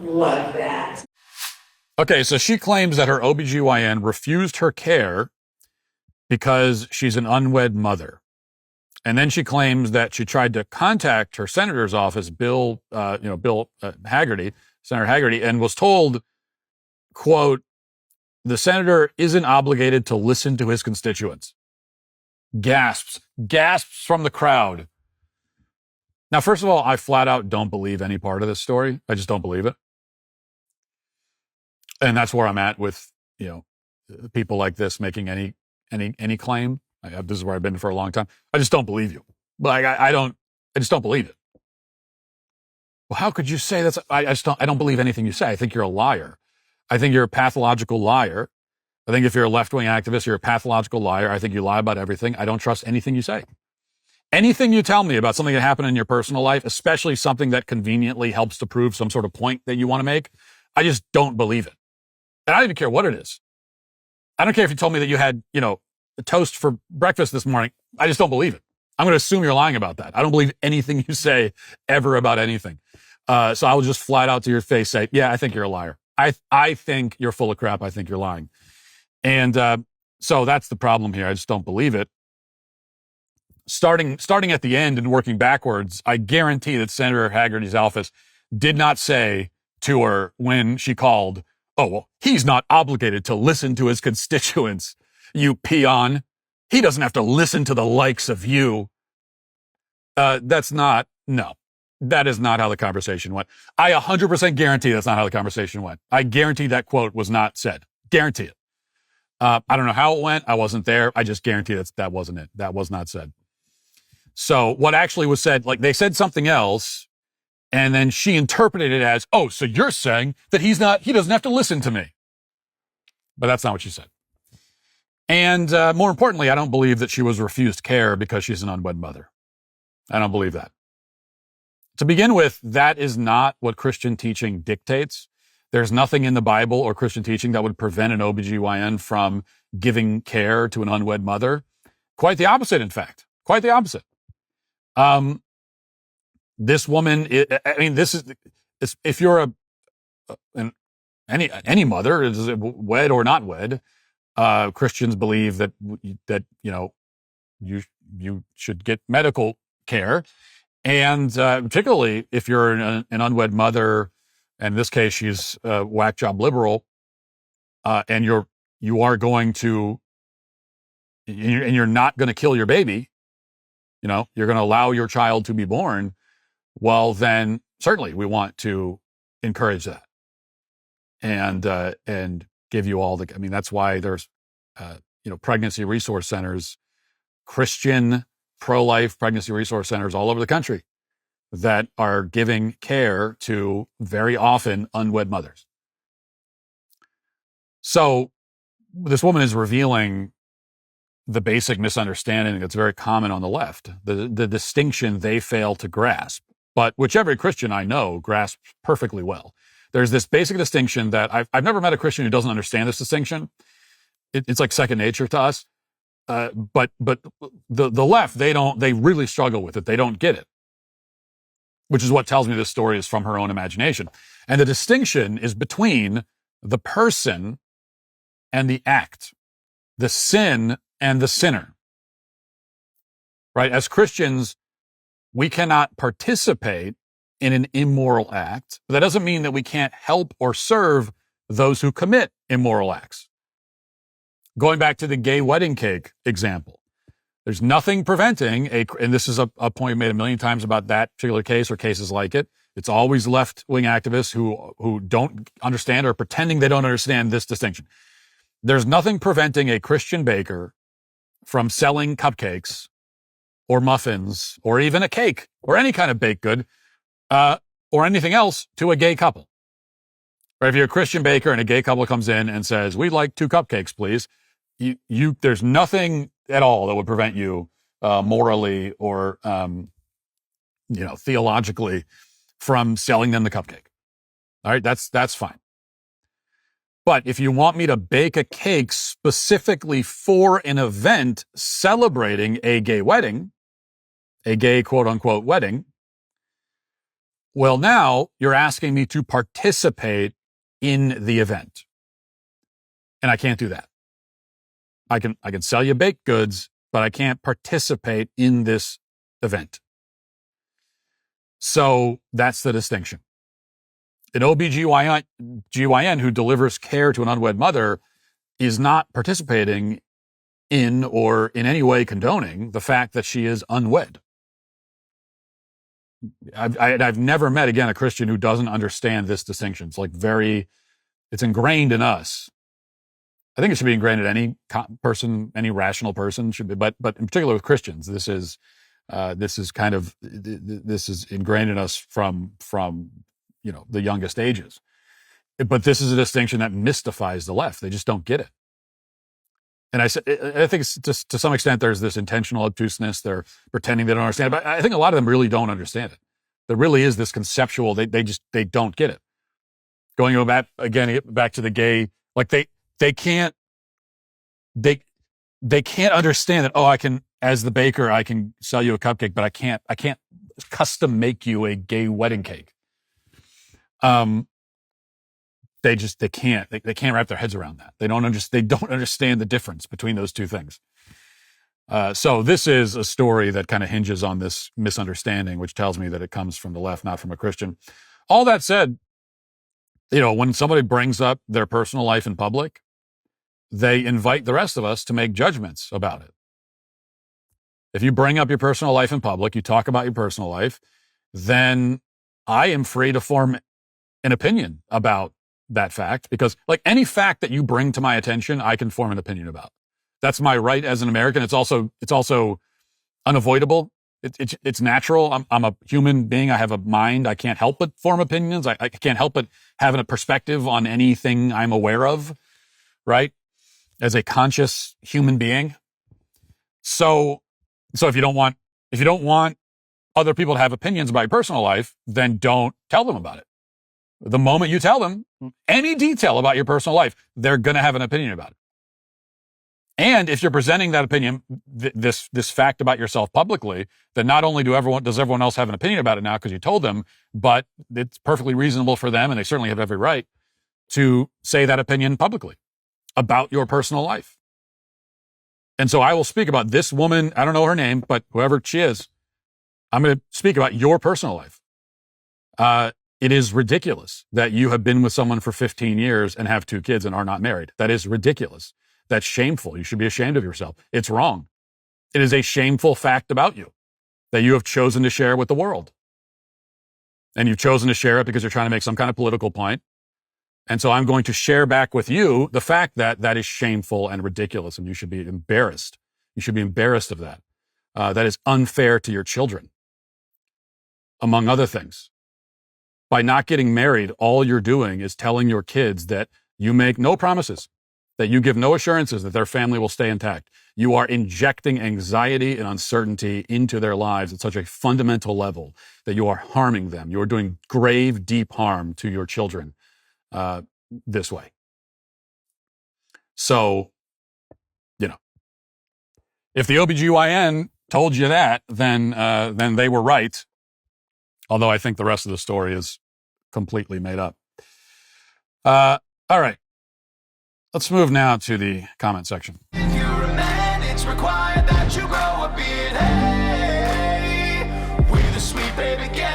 Love that. Okay, so she claims that her OBGYN refused her care because she's an unwed mother. And then she claims that she tried to contact her senator's office, Bill Haggerty, Senator Haggerty, and was told, quote, the senator isn't obligated to listen to his constituents. Gasps from the crowd. Now, first of all, I flat out don't believe any part of this story. I just don't believe it. And that's where I'm at with, people like this making any claim. This is where I've been for a long time. I just don't believe you. Like I just don't believe it. Well, how could you say that? I don't believe anything you say. I think you're a liar. I think you're a pathological liar. I think if you're a left-wing activist, you're a pathological liar. I think you lie about everything. I don't trust anything you say. Anything you tell me about something that happened in your personal life, especially something that conveniently helps to prove some sort of point that you want to make, I just don't believe it. And I don't even care what it is. I don't care if you told me that you had, a toast for breakfast this morning. I just don't believe it. I'm going to assume you're lying about that. I don't believe anything you say ever about anything. So I will just flat out to your face say, yeah, I think you're a liar. I think you're full of crap. I think you're lying. And so that's the problem here. I just don't believe it. Starting at the end and working backwards, I guarantee that Senator Haggerty's office did not say to her when she called, oh, well, he's not obligated to listen to his constituents, you peon. He doesn't have to listen to the likes of you. That is not how the conversation went. I 100% guarantee that's not how the conversation went. I guarantee that quote was not said. Guarantee it. I don't know how it went. I wasn't there. I just guarantee that wasn't it. That was not said. So what actually was said, like they said something else, and then she interpreted it as, oh, so you're saying that he doesn't have to listen to me. But that's not what she said. And more importantly, I don't believe that she was refused care because she's an unwed mother. I don't believe that. To begin with, that is not what Christian teaching dictates. There's nothing in the Bible or Christian teaching that would prevent an OBGYN from giving care to an unwed mother. Quite the opposite, in fact. Quite the opposite. This woman, this is, if you're any mother, is it wed or not wed, Christians believe that you should get medical care. And particularly if you're an unwed mother, and in this case, she's whack job liberal, and you're not going to kill your baby, you're going to allow your child to be born. Well, then certainly we want to encourage that and give you all that's why there's, pregnancy resource centers, Christian pro-life pregnancy resource centers all over the country that are giving care to very often unwed mothers. So this woman is revealing the basic misunderstanding that's very common on the left, the distinction they fail to grasp, but which every Christian I know grasps perfectly well. There's this basic distinction that I've never met a Christian who doesn't understand this distinction. It's like second nature to us. But the left, they really struggle with it. They don't get it, which is what tells me this story is from her own imagination. And the distinction is between the person and the act, the sin and the sinner, right? As Christians, we cannot participate in an immoral act, but that doesn't mean that we can't help or serve those who commit immoral acts. Going back to the gay wedding cake example, there's nothing preventing and this is a point made a million times about that particular case or cases like it. It's always left-wing activists who don't understand or pretending they don't understand this distinction. There's nothing preventing a Christian baker from selling cupcakes or muffins or even a cake or any kind of baked good or anything else to a gay couple. Right? If you're a Christian baker and a gay couple comes in and says, "We'd like 2 cupcakes, please," there's nothing at all that would prevent you morally or theologically from selling them the cupcake. All right, that's fine. But if you want me to bake a cake specifically for an event celebrating a gay wedding, a gay quote unquote wedding, well, now you're asking me to participate in the event. And I can't do that. I can sell you baked goods, but I can't participate in this event. So that's the distinction. An OBGYN who delivers care to an unwed mother is not participating in or in any way condoning the fact that she is unwed. I've never met, again, a Christian who doesn't understand this distinction. It's ingrained in us. I think it should be ingrained in any person, any rational person should be, but in particular with Christians, this is ingrained in us from the youngest ages. But this is a distinction that mystifies the left. They just don't get it. And I think it's just to some extent there's this intentional obtuseness. They're pretending they don't understand it, but I think a lot of them really don't understand it. There really is this conceptual. They don't get it. Going back to the gay, they can't understand that. Oh, I can, as the baker, I can sell you a cupcake, but I can't custom make you a gay wedding cake. They can't wrap their heads around that. They don't understand the difference between those two things. So this is a story that kind of hinges on this misunderstanding, which tells me that it comes from the left, not from a Christian. All that said, when somebody brings up their personal life in public, they invite the rest of us to make judgments about it. If you bring up your personal life in public, you talk about your personal life, then I am free to form an opinion about that fact, because like any fact that you bring to my attention, I can form an opinion about. That's my right as an American. It's also unavoidable. It's natural. I'm a human being. I have a mind. I can't help but form opinions. I can't help but having a perspective on anything I'm aware of, right? As a conscious human being. So if you don't want other people to have opinions about your personal life, then don't tell them about it. The moment you tell them any detail about your personal life, they're going to have an opinion about it. And if you're presenting that opinion, this fact about yourself publicly, then not only does everyone else have an opinion about it now because you told them, but it's perfectly reasonable for them, and they certainly have every right to say that opinion publicly about your personal life. And so I will speak about this woman. I don't know her name, but whoever she is, I'm going to speak about your personal life. It is ridiculous that you have been with someone for 15 years and have 2 kids and are not married. That is ridiculous. That's shameful. You should be ashamed of yourself. It's wrong. It is a shameful fact about you that you have chosen to share with the world. And you've chosen to share it because you're trying to make some kind of political point. And so I'm going to share back with you the fact that that is shameful and ridiculous, and you should be embarrassed. You should be embarrassed of that. That is unfair to your children, among other things. By not getting married, all you're doing is telling your kids that you make no promises, that you give no assurances that their family will stay intact. You are injecting anxiety and uncertainty into their lives at such a fundamental level that you are harming them. You are doing grave, deep harm to your children this way. So, if the OBGYN told you that, then they were right. Although I think the rest of the story is completely made up. All right. Let's move now to the comment section. If you're a man, it's required that you grow a beard. Hey, we're the sweet baby gang.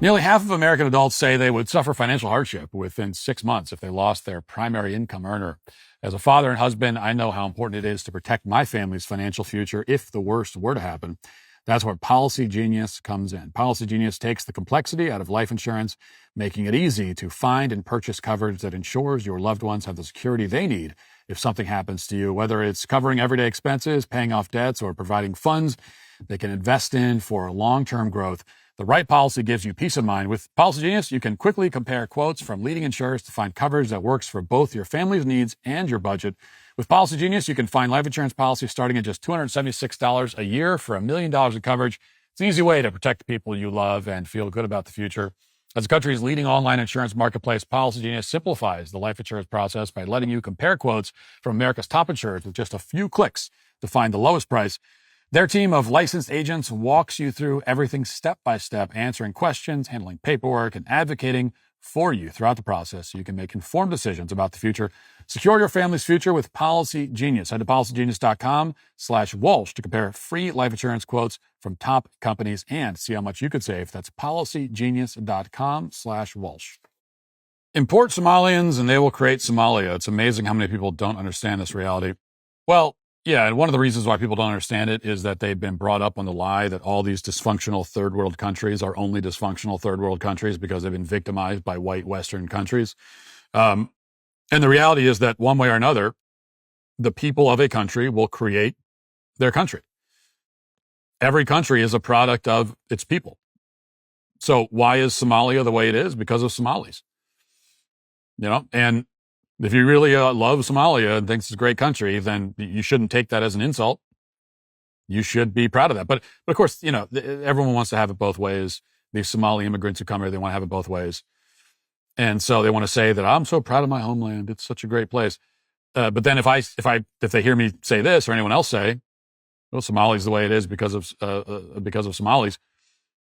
Nearly half of American adults say they would suffer financial hardship within 6 months if they lost their primary income earner. As a father and husband, I know how important it is to protect my family's financial future if the worst were to happen. That's where Policy Genius comes in. Policy Genius takes the complexity out of life insurance, making it easy to find and purchase coverage that ensures your loved ones have the security they need if something happens to you, whether it's covering everyday expenses, paying off debts, or providing funds they can invest in for long-term growth. The right policy gives you peace of mind. With Policy Genius, you can quickly compare quotes from leading insurers to find coverage that works for both your family's needs and your budget. With Policy Genius, you can find life insurance policies starting at just $276 a year for $1 million in coverage. It's an easy way to protect the people you love and feel good about the future. As the country's leading online insurance marketplace, Policy Genius simplifies the life insurance process by letting you compare quotes from America's top insurers with just a few clicks to find the lowest price. Their team of licensed agents walks you through everything step by step, answering questions, handling paperwork, and advocating for you throughout the process so you can make informed decisions about the future. Secure your family's future with Policy Genius. Head to policygenius.com/Walsh to compare free life insurance quotes from top companies and see how much you could save. That's policygenius.com/Walsh. Import Somalians and they will create Somalia. It's amazing how many people don't understand this reality. Well, yeah, and one of the reasons why people don't understand it is that they've been brought up on the lie that all these dysfunctional third world countries are only dysfunctional third world countries because they've been victimized by white Western countries. And the reality is that one way or another, the people of a country will create their country. Every country is a product of its people. So why is Somalia the way it is? Because of Somalis. And if you really love Somalia and thinks it's a great country, then you shouldn't take that as an insult. You should be proud of that. But of course, everyone wants to have it both ways. These Somali immigrants who come here, they want to have it both ways. And so they want to say that I'm so proud of my homeland. It's such a great place. But then if they hear me say this or anyone else say, well, Somali's the way it is because of Somalis,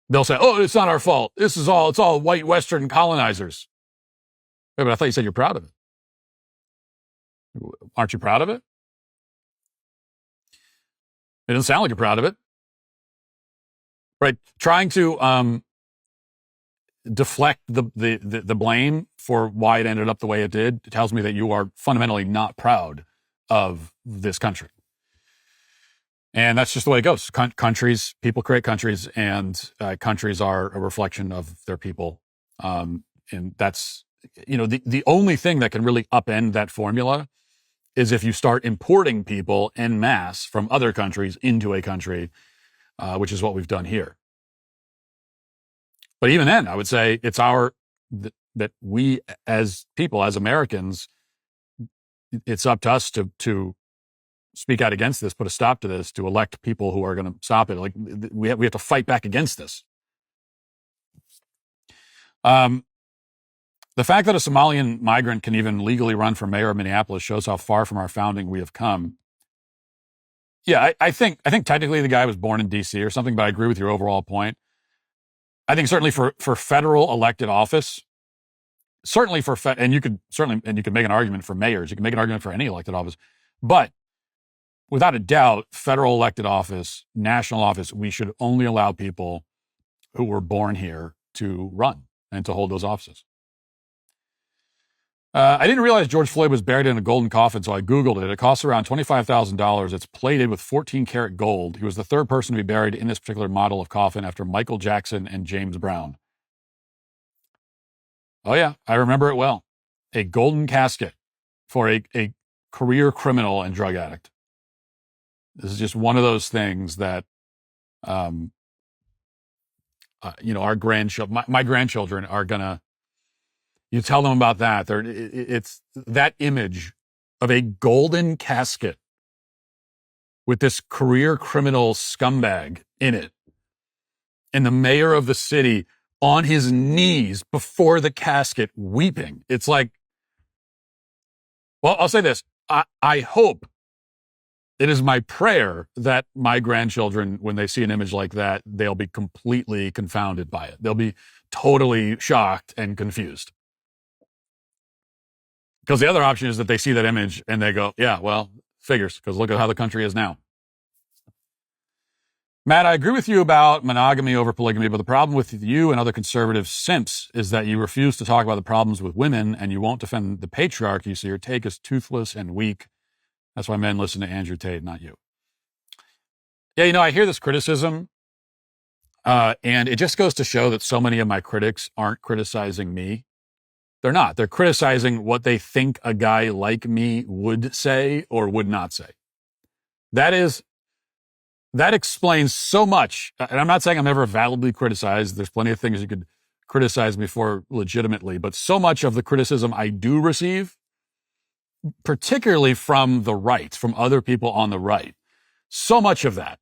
they'll say, oh, it's not our fault. It's all white Western colonizers. Wait, but I thought you said you're proud of it. Aren't you proud of it? It doesn't sound like you're proud of it. Right? Trying to deflect the blame for why it ended up the way it did tells me that you are fundamentally not proud of this country. And that's just the way it goes. Countries, people create countries, and countries are a reflection of their people. And that's, the only thing that can really upend that formula is if you start importing people en masse from other countries into a country, which is what we've done here. But even then, I would say it's that we as people, as Americans, it's up to us to speak out against this, put a stop to this, to elect people who are going to stop it. Like we have to fight back against this. The fact that a Somalian migrant can even legally run for mayor of Minneapolis shows how far from our founding we have come. Yeah, I think technically the guy was born in D.C. or something, but I agree with your overall point. I think certainly for federal elected office, certainly and you could make an argument for mayors. You can make an argument for any elected office, but without a doubt, federal elected office, national office, we should only allow people who were born here to run and to hold those offices. I didn't realize George Floyd was buried in a golden coffin, so I Googled it. It costs around $25,000. It's plated with 14 karat gold. He was the third person to be buried in this particular model of coffin after Michael Jackson and James Brown. Oh yeah, I remember it well. A golden casket for a career criminal and drug addict. This is just one of those things that, our grandchildren, my grandchildren are gonna, you tell them about that. It's that image of a golden casket with this career criminal scumbag in it, and the mayor of the city on his knees before the casket weeping. It's like, well, I'll say this. I hope, it is my prayer that my grandchildren, when they see an image like that, they'll be completely confounded by it. They'll be totally shocked and confused. Because the other option is that they see that image and they go, yeah, well, figures, because look at how the country is now. Matt, I agree with you about monogamy over polygamy, but the problem with you and other conservative simps is that you refuse to talk about the problems with women and you won't defend the patriarchy, so your take is toothless and weak. That's why men listen to Andrew Tate, not you. Yeah, I hear this criticism, and it just goes to show that so many of my critics aren't criticizing me. They're not. They're criticizing what they think a guy like me would say or would not say. That explains so much. And I'm not saying I'm ever validly criticized. There's plenty of things you could criticize me for legitimately, but so much of the criticism I do receive, particularly from the right, from other people on the right, so much of that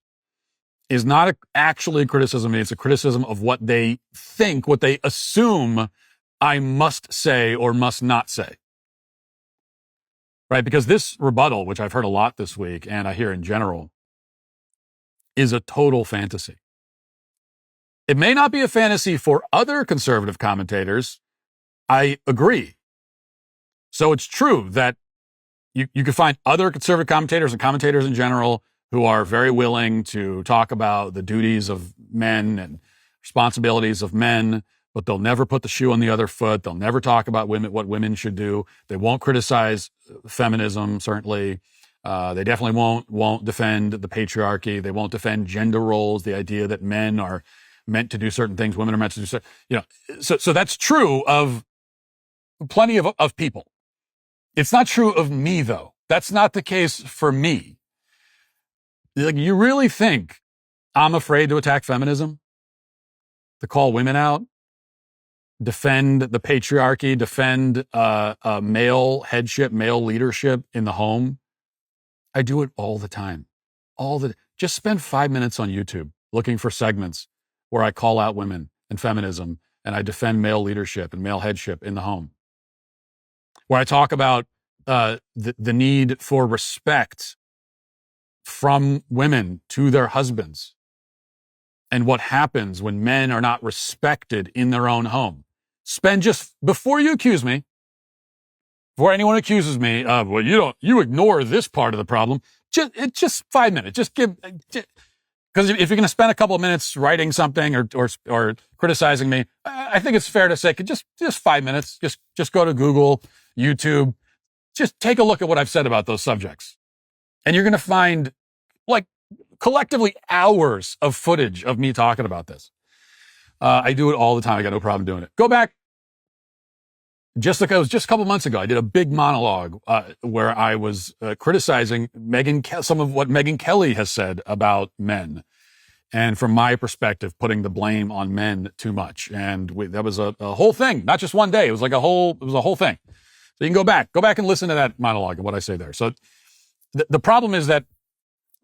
is not actually a criticism. It's a criticism of what they think, what they assume I must say or must not say. Right? Because this rebuttal, which I've heard a lot this week, and I hear in general, is a total fantasy. It may not be a fantasy for other conservative commentators. I agree. So it's true that you can find other conservative commentators and commentators in general who are very willing to talk about the duties of men and responsibilities of men, but they'll never put the shoe on the other foot. They'll never talk about what women should do. They won't criticize feminism, certainly. They definitely won't defend the patriarchy. They won't defend gender roles, the idea that men are meant to do certain things, women are meant to do certain, so that's true of plenty of people. It's not true of me, though. That's not the case for me. Like, you really think I'm afraid to attack feminism? To call women out? Defend the patriarchy? Defend male headship, male leadership in the home? I do it all the time. Just spend 5 minutes on YouTube looking for segments where I call out women and feminism and I defend male leadership and male headship in the home. Where I talk about the need for respect from women to their husbands and what happens when men are not respected in their own home. Before you accuse me, before anyone accuses me of, well, you ignore this part of the problem, just 5 minutes. Because if you're going to spend a couple of minutes writing something or criticizing me, I think it's fair to say, just 5 minutes, just go to Google, YouTube, just take a look at what I've said about those subjects. And you're going to find, like, collectively hours of footage of me talking about this. I do it all the time. I got no problem doing it. Go back just like it was just a couple months ago, I did a big monologue where I was criticizing some of what Megyn Kelly has said about men. And from my perspective, putting the blame on men too much. And that was a whole thing, not just one day. It was a whole thing. So you can go back and listen to that monologue and what I say there. So the problem is that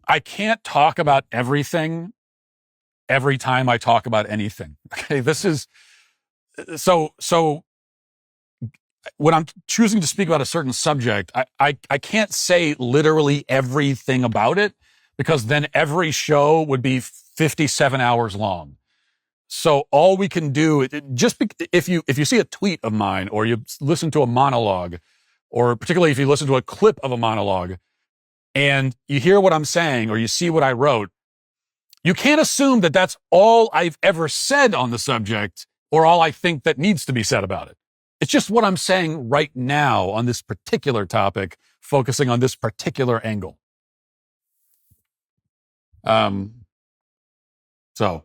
I can't talk about everything every time I talk about anything. Okay. This is so when I'm choosing to speak about a certain subject, I can't say literally everything about it, because then every show would be 57 hours long. So all we can do, if you see a tweet of mine, or you listen to a monologue, or particularly if you listen to a clip of a monologue, and you hear what I'm saying, or you see what I wrote, you can't assume that that's all I've ever said on the subject, or all I think that needs to be said about it. It's just what I'm saying right now on this particular topic, focusing on this particular angle. So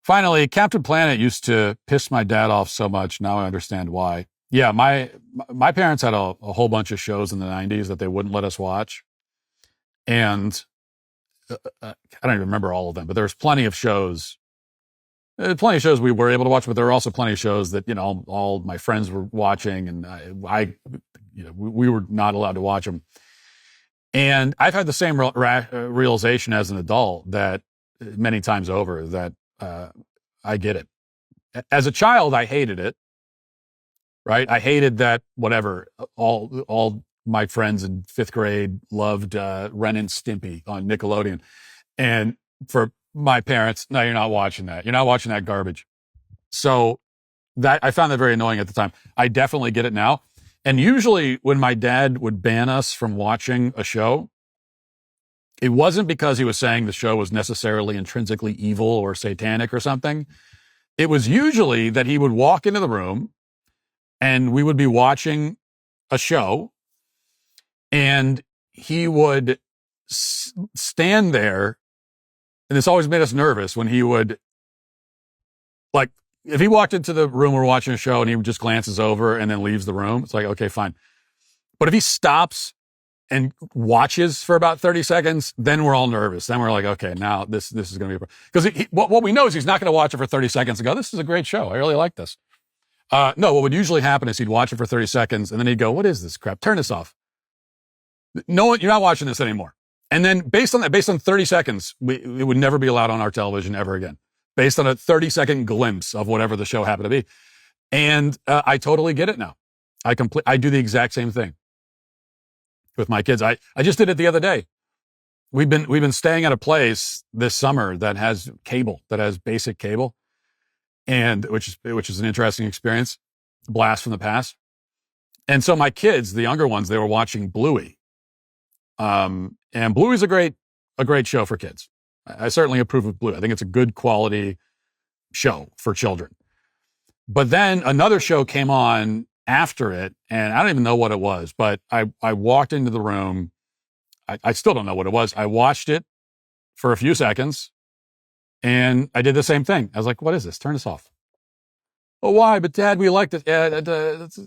finally, Captain Planet used to piss my dad off so much. Now I understand why. Yeah, my parents had a whole bunch of shows in the 90s that they wouldn't let us watch. And I don't even remember all of them, but there's plenty of shows we were able to watch, but there were also plenty of shows that, all my friends were watching, and we were not allowed to watch them. And I've had the same realization as an adult, that many times over, that I get it. As a child, I hated it, right? I hated that whatever, all my friends in fifth grade loved Ren and Stimpy on Nickelodeon. And for my parents, no, you're not watching that. You're not watching that garbage. So that I found that very annoying at the time. I definitely get it now. And usually when my dad would ban us from watching a show, it wasn't because he was saying the show was necessarily intrinsically evil or satanic or something. It was usually that he would walk into the room and we would be watching a show, and he would stand there. And this always made us nervous when he would, like, if he walked into the room, we're watching a show, and he just glances over and then leaves the room, it's like, okay, fine. But if he stops and watches for about 30 seconds, then we're all nervous. Then we're like, okay, now this is going to be, because what we know is he's not going to watch it for 30 seconds and go, this is a great show. I really like this. No, what would usually happen is he'd watch it for 30 seconds and then he'd go, what is this crap? Turn this off. No, you're not watching this anymore. And then based on that, based on 30 seconds, it would never be allowed on our television ever again, based on a 30-second glimpse of whatever the show happened to be. And I totally get it now. I do the exact same thing with my kids. I just did it the other day. We've been staying at a place this summer that has cable, that has basic cable, and which is an interesting experience, blast from the past. And so my kids, the younger ones, they were watching Bluey. And Bluey's a great show for kids. I certainly approve of Bluey. I think it's a good quality show for children. But then another show came on after it, and I don't even know what it was, but I walked into the room. I still don't know what it was. I watched it for a few seconds, and I did the same thing. I was like, what is this? Turn this off. Oh, why? But Dad, we like this. Don't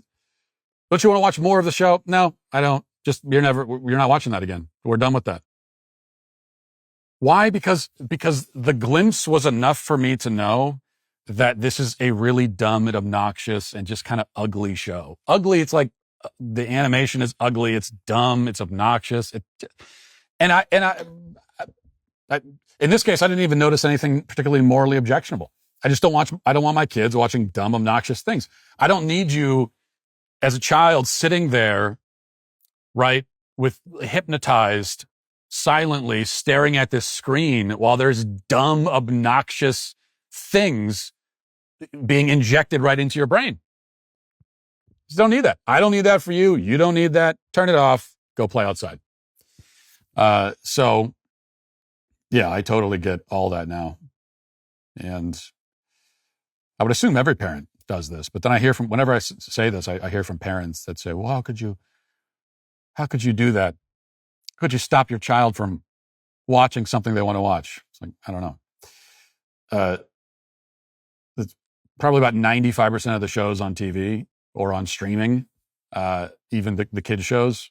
you want to watch more of the show? No, I don't. Just, you're not watching that again. We're done with that. Why? Because the glimpse was enough for me to know that this is a really dumb and obnoxious and just kind of ugly show. Ugly, it's like the animation is ugly. It's dumb. It's obnoxious. And I in this case, I didn't even notice anything particularly morally objectionable. I don't want my kids watching dumb, obnoxious things. I don't need you as a child sitting there, right, with hypnotized, silently staring at this screen while there's dumb, obnoxious things being injected right into your brain. You don't need that. I don't need that for you. You don't need that. Turn it off. Go play outside. So, yeah, I totally get all that now. And I would assume every parent does this. But then I hear from, whenever I say this, I hear from parents that say, well, how could you do that? Could you stop your child from watching something they want to watch? It's like, I don't know. It's probably about 95% of the shows on TV or on streaming, even the kids shows,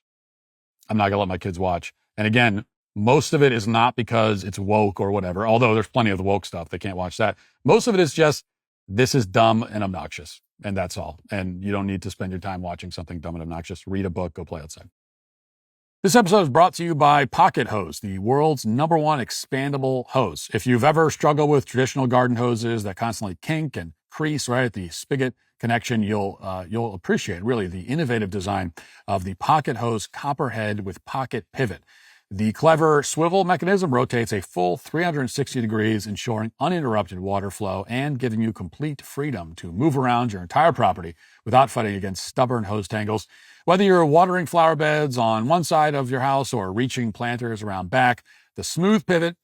I'm not going to let my kids watch. And again, most of it is not because it's woke or whatever, although there's plenty of the woke stuff. They can't watch that. Most of it is just, this is dumb and obnoxious. And that's all. And you don't need to spend your time watching something dumb and obnoxious. Read a book, go play outside. This episode is brought to you by Pocket Hose, the world's #1 expandable hose. If you've ever struggled with traditional garden hoses that constantly kink and crease right at the spigot connection, you'll appreciate really the innovative design of the Pocket Hose Copperhead with pocket pivot. The clever swivel mechanism rotates a full 360 degrees, ensuring uninterrupted water flow and giving you complete freedom to move around your entire property without fighting against stubborn hose tangles. Whether you're watering flower beds on one side of your house or reaching planters around back, the smooth pivot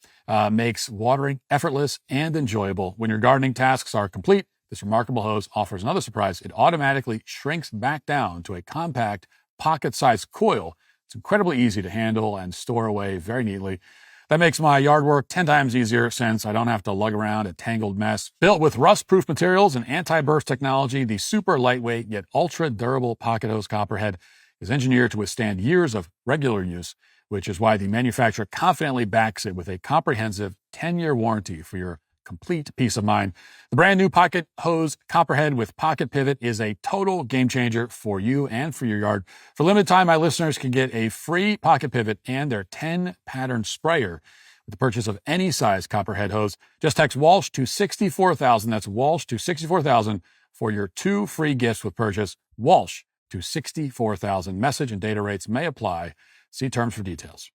makes watering effortless and enjoyable. When your gardening tasks are complete, this remarkable hose offers another surprise. It automatically shrinks back down to a compact pocket-sized coil. It's incredibly easy to handle and store away very neatly. That makes my yard work 10 times easier since I don't have to lug around a tangled mess. Built with rust-proof materials and anti-burst technology, the super lightweight yet ultra-durable Pocket Hose Copperhead is engineered to withstand years of regular use, which is why the manufacturer confidently backs it with a comprehensive 10-year warranty for your complete peace of mind. The brand new Pocket Hose Copperhead with pocket pivot is a total game changer for you and for your yard. For limited time, my listeners can get a free pocket pivot and their 10 pattern sprayer with the purchase of any size Copperhead hose. Just text Walsh to 64,000. That's Walsh to 64,000 for your 2 free gifts with purchase. Walsh to 64,000. Message and data rates may apply. See terms for details.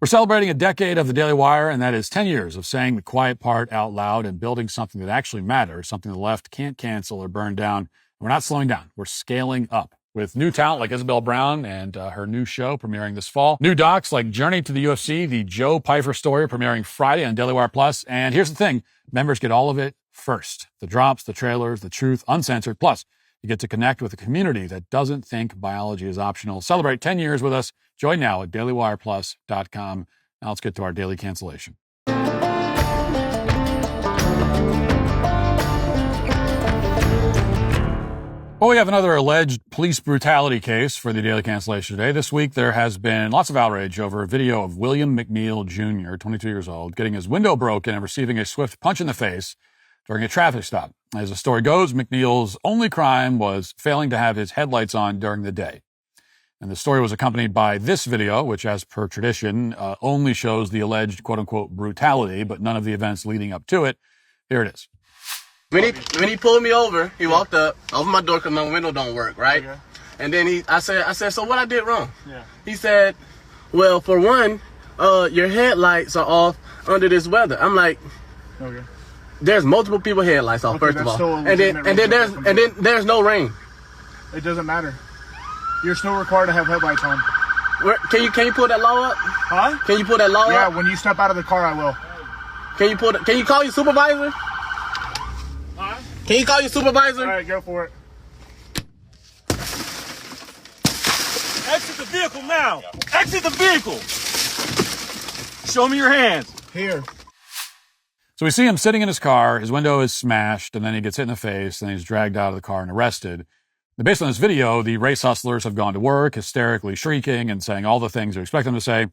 We're celebrating a decade of the Daily Wire, and that is 10 years of saying the quiet part out loud and building something that actually matters, something the left can't cancel or burn down. We're not slowing down. We're scaling up. With new talent like Isabel Brown and her new show premiering this fall. New docs like Journey to the UFC, the Joe Pyfer story premiering Friday on DailyWire Plus. And here's the thing, members get all of it first. The drops, the trailers, the truth, uncensored. Plus, you get to connect with a community that doesn't think biology is optional. Celebrate 10 years with us. Join now at dailywireplus.com. Now let's get to our daily cancellation. Well, we have another alleged police brutality case for the daily cancellation today. This week, there has been lots of outrage over a video of William McNeil Jr., 22 years old, getting his window broken and receiving a swift punch in the face during a traffic stop. As the story goes, McNeil's only crime was failing to have his headlights on during the day. And the story was accompanied by this video, which, as per tradition, only shows the alleged quote-unquote brutality, but none of the events leading up to it. Here it is. When he pulled me over, he walked up, opened my door because my window don't work, right? Okay. And then I said, so what I did wrong? Yeah. He said, well, for one, your headlights are off under this weather. I'm like, okay. There's multiple people headlights off, first of all. And then there's no rain. It doesn't matter. You're still required to have headlights on. Can you pull that law up? Huh? Can you pull that law up? Yeah, when you step out of the car, I will. Can you call your supervisor? Huh? Can you call your supervisor? All right, go for it. Exit the vehicle now. Exit the vehicle. Show me your hands. Here. So we see him sitting in his car, his window is smashed, and then he gets hit in the face, and he's dragged out of the car and arrested. Based on this video, the race hustlers have gone to work, hysterically shrieking and saying all the things you expect them to say.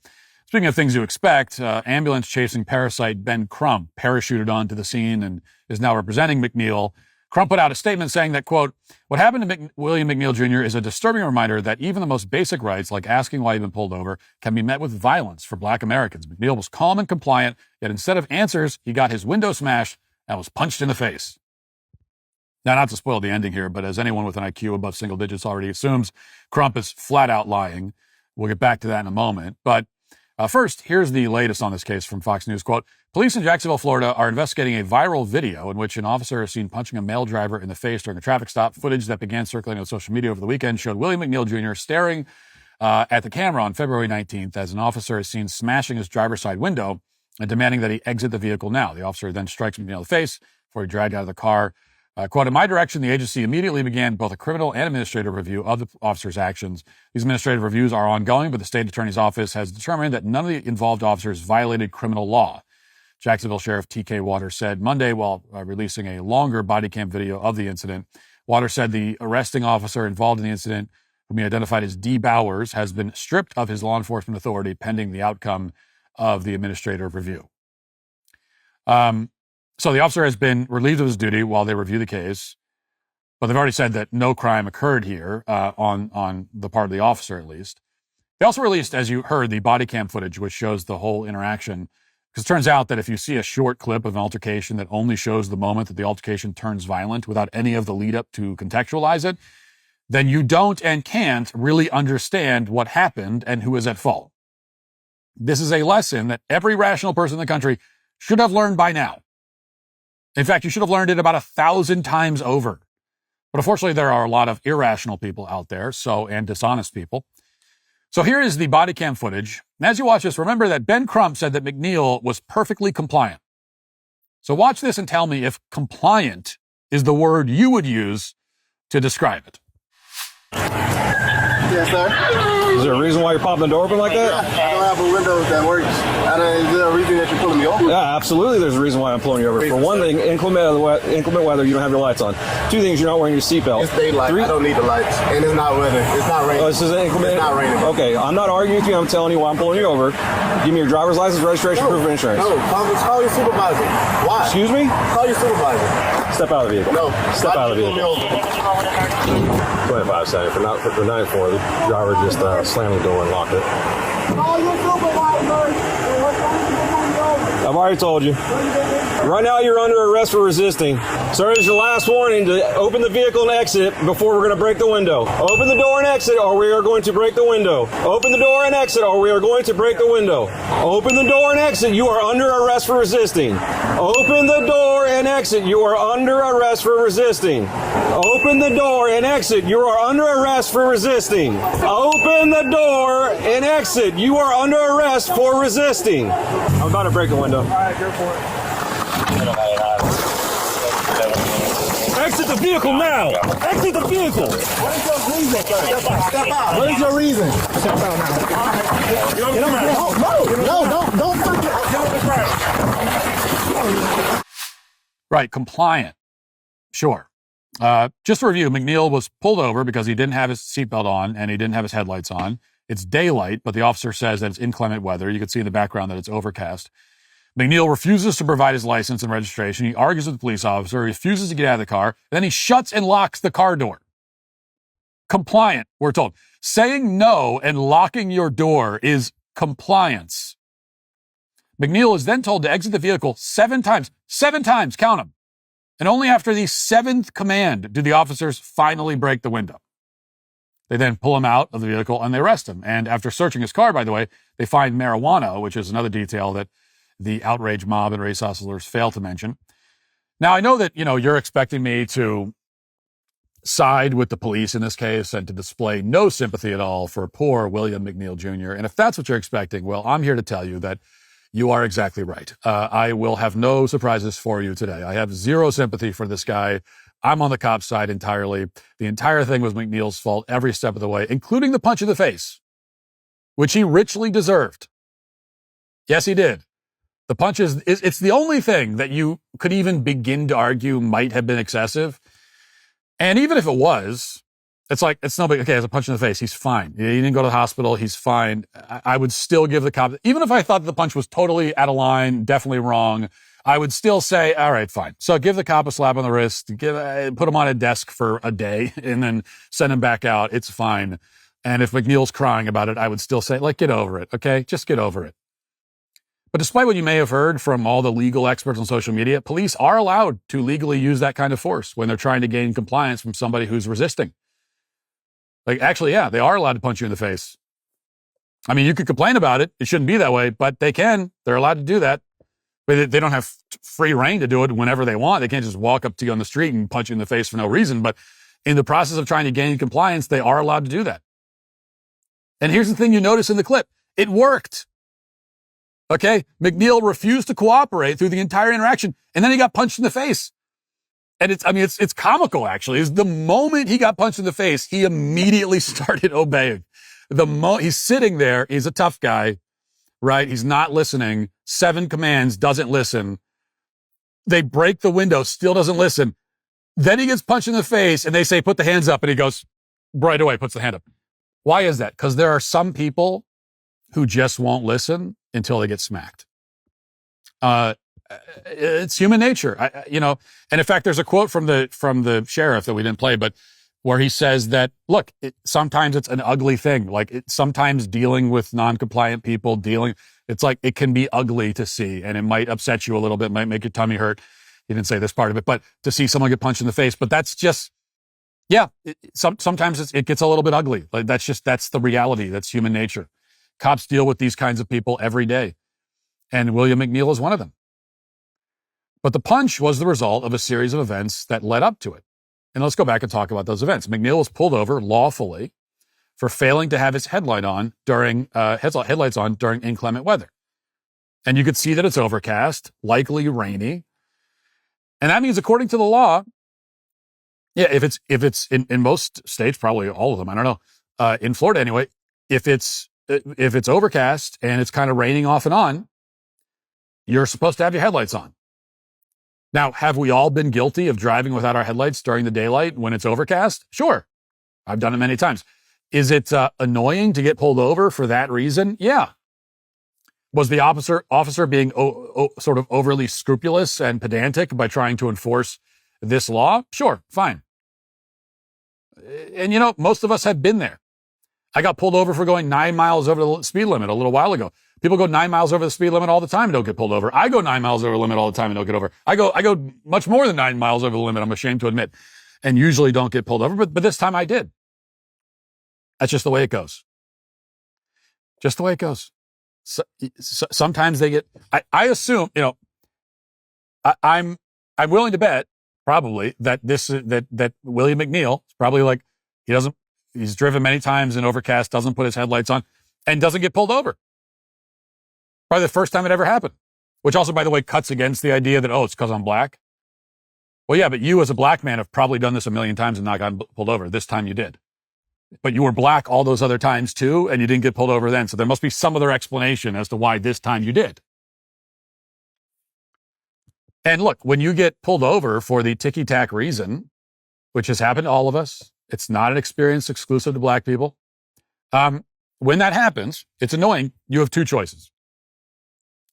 Speaking of things you expect, ambulance-chasing parasite Ben Crump parachuted onto the scene and is now representing McNeil. Crump put out a statement saying that, quote, what happened to William McNeil Jr. is a disturbing reminder that even the most basic rights, like asking why you've been pulled over, can be met with violence for Black Americans. McNeil was calm and compliant, yet instead of answers, he got his window smashed and was punched in the face. Now, not to spoil the ending here, but as anyone with an IQ above single digits already assumes, Crump is flat out lying. We'll get back to that in a moment. But first, here's the latest on this case from Fox News. Quote, police in Jacksonville, Florida are investigating a viral video in which an officer is seen punching a male driver in the face during a traffic stop. Footage that began circulating on social media over the weekend showed William McNeil Jr. staring at the camera on February 19th as an officer is seen smashing his driver's side window and demanding that he exit the vehicle now. The officer then strikes McNeil in the face before he dragged out of the car. Quote, in my direction, the agency immediately began both a criminal and administrative review of the officer's actions. These administrative reviews are ongoing, but the state attorney's office has determined that none of the involved officers violated criminal law. Jacksonville Sheriff T.K. Waters said Monday while releasing a longer body cam video of the incident. Waters said the arresting officer involved in the incident, whom he identified as D. Bowers, has been stripped of his law enforcement authority pending the outcome of the administrative review. So the officer has been relieved of his duty while they review the case, but they've already said that no crime occurred here on the part of the officer, at least. They also released, as you heard, the body cam footage, which shows the whole interaction. Because it turns out that if you see a short clip of an altercation that only shows the moment that the altercation turns violent without any of the lead up to contextualize it, then you don't and can't really understand what happened and who is at fault. This is a lesson that every rational person in the country should have learned by now. In fact, you should have learned it about 1,000 times over. But unfortunately, there are a lot of irrational people out there, and dishonest people. So here is the body cam footage. And as you watch this, remember that Ben Crump said that McNeil was perfectly compliant. So watch this and tell me if compliant is the word you would use to describe it. Yes, sir. Is there a reason why you're popping the door open like that? I don't have a window that works. Is there a reason that you're pulling me over? Yeah, absolutely. There's a reason why I'm pulling you over. For one thing, inclement weather, you don't have your lights on. Two things, you're not wearing your seatbelt. It's daylight. I don't need the lights. And it's not weather. It's not raining. Oh, this is inclement? It's not raining. Okay, I'm not arguing with you. I'm telling you why I'm pulling you over. Give me your driver's license, registration, proof of insurance. No, call your supervisor. Why? Excuse me? Call your supervisor. Step out of the vehicle. No. Step out of the vehicle. 25 seconds. For 9-4, the driver just slammed the door and locked it. Call your supervisor. I've already told you. Right now you're under arrest for resisting. Sir, this is your last warning to open the vehicle and exit before we're going to break the window. Open the door and exit or we are going to break the window. Open the door and exit or we are going to break the window. Open the door and exit. You are under arrest for resisting. Open the door and exit. You are under arrest for resisting. Open the door and exit. You are under arrest for resisting. Open the door and exit. You are under arrest for resisting. I'm about to break the window. All right, go for it. Exit the vehicle now! Exit the vehicle! What is your reason, sir? Step out. What is your reason? Step out now. Don't. Right, compliant. Sure. Just to review, McNeil was pulled over because he didn't have his seatbelt on and he didn't have his headlights on. It's daylight, but the officer says that it's inclement weather. You can see in the background that it's overcast. McNeil refuses to provide his license and registration. He argues with the police officer, refuses to get out of the car, then he shuts and locks the car door. Compliant, we're told. Saying no and locking your door is compliance. McNeil is then told to exit the vehicle 7 times. 7 times, count them. And only after the 7th command do the officers finally break the window. They then pull him out of the vehicle and they arrest him. And after searching his car, by the way, they find marijuana, which is another detail that the outrage mob and race hustlers fail to mention. Now, I know that, you're expecting me to side with the police in this case and to display no sympathy at all for poor William McNeil Jr. And if that's what you're expecting, well, I'm here to tell you that you are exactly right. I will have no surprises for you today. I have zero sympathy for this guy. I'm on the cop's side entirely. The entire thing was McNeil's fault every step of the way, including the punch in the face, which he richly deserved. Yes, he did. The punch it's the only thing that you could even begin to argue might have been excessive. And even if it was, it's no big, okay, it's a punch in the face. He's fine. He didn't go to the hospital. He's fine. I would still give the cop, even if I thought the punch was totally out of line, definitely wrong, I would still say, all right, fine. So give the cop a slap on the wrist, put him on a desk for a day and then send him back out. It's fine. And if McNeil's crying about it, I would still say, get over it. Okay. Just get over it. But despite what you may have heard from all the legal experts on social media, police are allowed to legally use that kind of force when they're trying to gain compliance from somebody who's resisting. Actually, yeah, they are allowed to punch you in the face. I mean, you could complain about it. It shouldn't be that way, but they can. They're allowed to do that. But they don't have free reign to do it whenever they want. They can't just walk up to you on the street and punch you in the face for no reason. But in the process of trying to gain compliance, they are allowed to do that. And here's the thing you notice in the clip. It worked. Okay? McNeil refused to cooperate through the entire interaction, and then he got punched in the face. And it's comical, actually. Is the moment he got punched in the face, he immediately started obeying. He's sitting there. He's a tough guy, right? He's not listening. 7 commands, doesn't listen. They break the window, still doesn't listen. Then he gets punched in the face and they say, put the hands up. And he goes right away, puts the hand up. Why is that? Because there are some people who just won't listen until they get smacked. It's human nature, and in fact, there's a quote from the sheriff that we didn't play, but where he says that, look, sometimes it's an ugly thing. Like sometimes dealing with non-compliant people, it's like it can be ugly to see, and it might upset you a little bit, might make your tummy hurt. He didn't say this part of it, but to see someone get punched in the face, but that's just, sometimes it gets a little bit ugly. Like that's the reality. That's human nature. Cops deal with these kinds of people every day, and William McNeil is one of them. But the punch was the result of a series of events that led up to it. And let's go back and talk about those events. McNeil was pulled over lawfully for failing to have his headlights on during inclement weather. And you could see that it's overcast, likely rainy. And that means, according to the law, if it's in most states, probably all of them, I don't know, in Florida anyway, if it's overcast and it's kind of raining off and on, you're supposed to have your headlights on. Now, have we all been guilty of driving without our headlights during the daylight when it's overcast? Sure. I've done it many times. Is it annoying to get pulled over for that reason? Yeah. Was the officer being sort of overly scrupulous and pedantic by trying to enforce this law? Sure, fine. And most of us have been there. I got pulled over for going 9 miles over the speed limit a little while ago. People go 9 miles over the speed limit all the time and don't get pulled over. I go 9 miles over the limit all the time and don't get over. I go much more than 9 miles over the limit, I'm ashamed to admit, and usually don't get pulled over. But this time I did. That's just the way it goes. Just the way it goes. Sometimes they get, I assume, I'm willing to bet probably that that William McNeil is probably like, he's driven many times in overcast, doesn't put his headlights on, and doesn't get pulled over. Probably the first time it ever happened, which also, by the way, cuts against the idea that, it's because I'm black. Well, yeah, but you as a black man have probably done this a million times and not gotten pulled over. This time you did. But you were black all those other times too, and you didn't get pulled over then. So there must be some other explanation as to why this time you did. And look, when you get pulled over for the ticky-tack reason, which has happened to all of us, it's not an experience exclusive to black people. When that happens, it's annoying. You have two choices.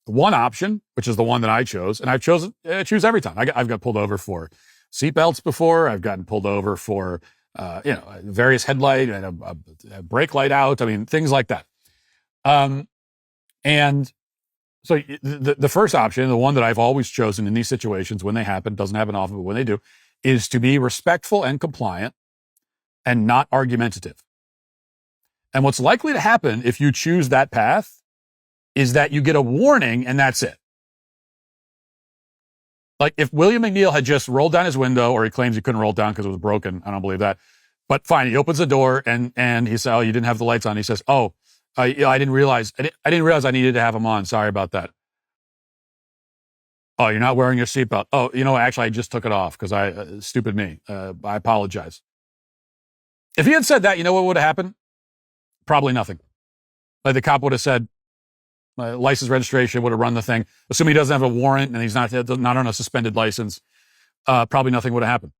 One option, which is the one that I chose, and I choose every time. I've got pulled over for seatbelts before. I've gotten pulled over for, various headlight and a brake light out. I mean, things like that. And so the first option, the one that I've always chosen in these situations when they happen, doesn't happen often, but when they do, is to be respectful and compliant and not argumentative. And what's likely to happen if you choose that path is that you get a warning and that's it. Like if William McNeil had just rolled down his window, or he claims he couldn't roll it down because it was broken. I don't believe that. But fine, he opens the door and he says, "Oh, you didn't have the lights on." He says, "Oh, I didn't realize I needed to have them on. Sorry about that." "Oh, you're not wearing your seatbelt." "Oh, actually, I just took it off because stupid me. I apologize." If he had said that, you know what would have happened? Probably nothing. Like the cop would have said, license registration, would have run the thing. Assuming he doesn't have a warrant and he's not on a suspended license, probably nothing would have happened.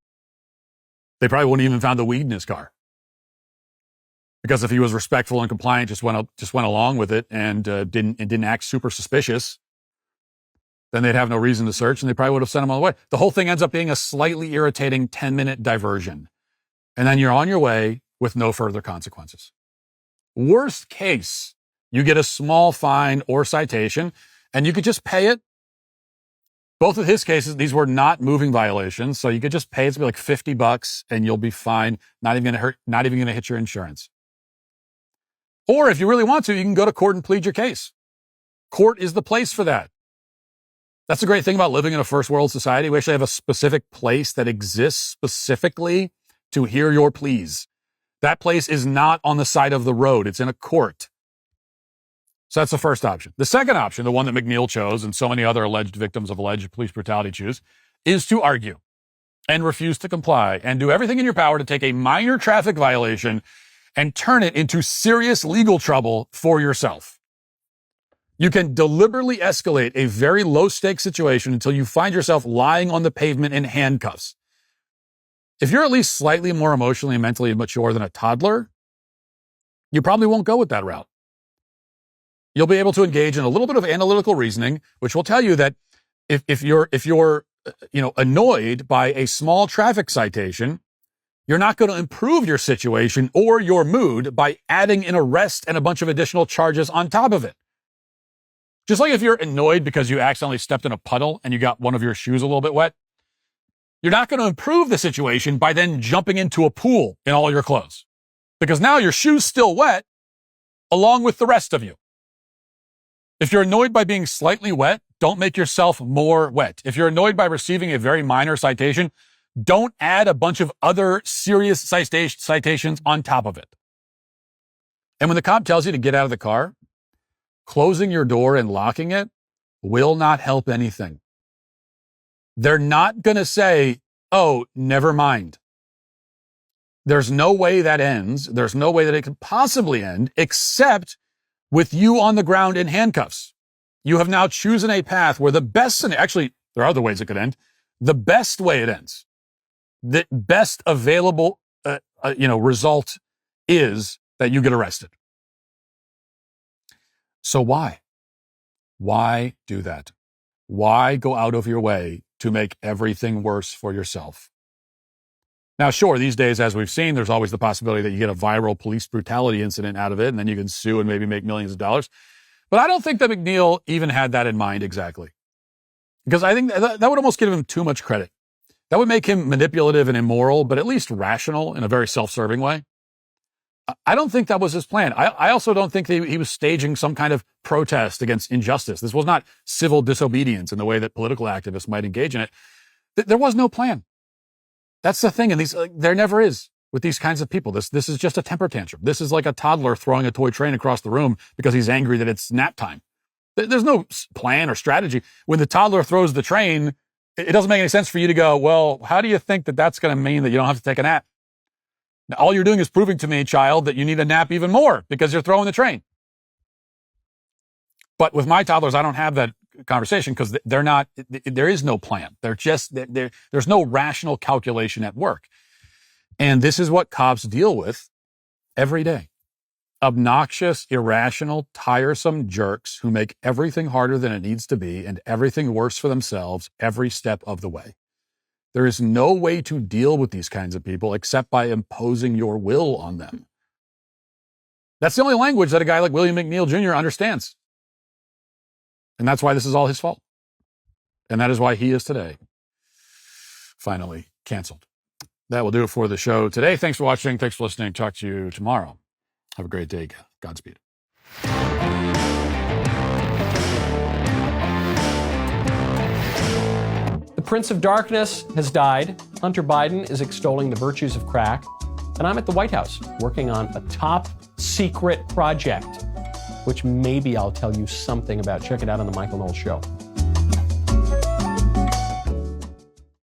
They probably wouldn't even found the weed in his car. Because if he was respectful and compliant, just went along with it and didn't act super suspicious, then they'd have no reason to search and they probably would have sent him on the way. The whole thing ends up being a slightly irritating 10-minute diversion. And then you're on your way with no further consequences. Worst case, you get a small fine or citation, and you could just pay it. Both of his cases, these were not moving violations, so you could just pay it to be like $50, and you'll be fine. Not even going to hit your insurance. Or if you really want to, you can go to court and plead your case. Court is the place for that. That's the great thing about living in a first world society. We actually have a specific place that exists specifically to hear your pleas. That place is not on the side of the road. It's in a court. So that's the first option. The second option, the one that McNeil chose and so many other alleged victims of alleged police brutality choose, is to argue and refuse to comply and do everything in your power to take a minor traffic violation and turn it into serious legal trouble for yourself. You can deliberately escalate a very low-stakes situation until you find yourself lying on the pavement in handcuffs. If you're at least slightly more emotionally and mentally mature than a toddler, you probably won't go with that route. You'll be able to engage in a little bit of analytical reasoning, which will tell you that if you're annoyed by a small traffic citation, you're not going to improve your situation or your mood by adding an arrest and a bunch of additional charges on top of it. Just like if you're annoyed because you accidentally stepped in a puddle and you got one of your shoes a little bit wet, you're not going to improve the situation by then jumping into a pool in all your clothes, because now your shoe's still wet along with the rest of you. If you're annoyed by being slightly wet, don't make yourself more wet. If you're annoyed by receiving a very minor citation, don't add a bunch of other serious citations on top of it. And when the cop tells you to get out of the car, closing your door and locking it will not help anything. They're not going to say, oh, never mind. There's no way that ends. There's no way that it could possibly end except with you on the ground in handcuffs. You have now chosen a path where the best, actually, there are other ways it could end. The best way it ends, the best available, result is that you get arrested. So why? Why do that? Why go out of your way to make everything worse for yourself? Now, sure, these days, as we've seen, there's always the possibility that you get a viral police brutality incident out of it, and then you can sue and maybe make millions of dollars. But I don't think that McNeil even had that in mind exactly. Because I think that would almost give him too much credit. That would make him manipulative and immoral, but at least rational in a very self-serving way. I don't think that was his plan. I also don't think that he was staging some kind of protest against injustice. This was not civil disobedience in the way that political activists might engage in it. There was no plan. That's the thing. And there never is with these kinds of people. This is just a temper tantrum. This is like a toddler throwing a toy train across the room because he's angry that it's nap time. There's no plan or strategy. When the toddler throws the train, it doesn't make any sense for you to go, well, how do you think that that's going to mean that you don't have to take a nap? Now, all you're doing is proving to me, child, that you need a nap even more because you're throwing the train. But with my toddlers, I don't have that conversation because there is no plan. There's no rational calculation at work. And this is what cops deal with every day. Obnoxious, irrational, tiresome jerks who make everything harder than it needs to be and everything worse for themselves every step of the way. There is no way to deal with these kinds of people except by imposing your will on them. That's the only language that a guy like William McNeil Jr. understands. And that's why this is all his fault. And that is why he is today finally canceled. That will do it for the show today. Thanks for watching. Thanks for listening. Talk to you tomorrow. Have a great day. Godspeed. The Prince of Darkness has died. Hunter Biden is extolling the virtues of crack. And I'm at the White House working on a top secret project, which maybe I'll tell you something about. Check it out on The Michael Knowles Show.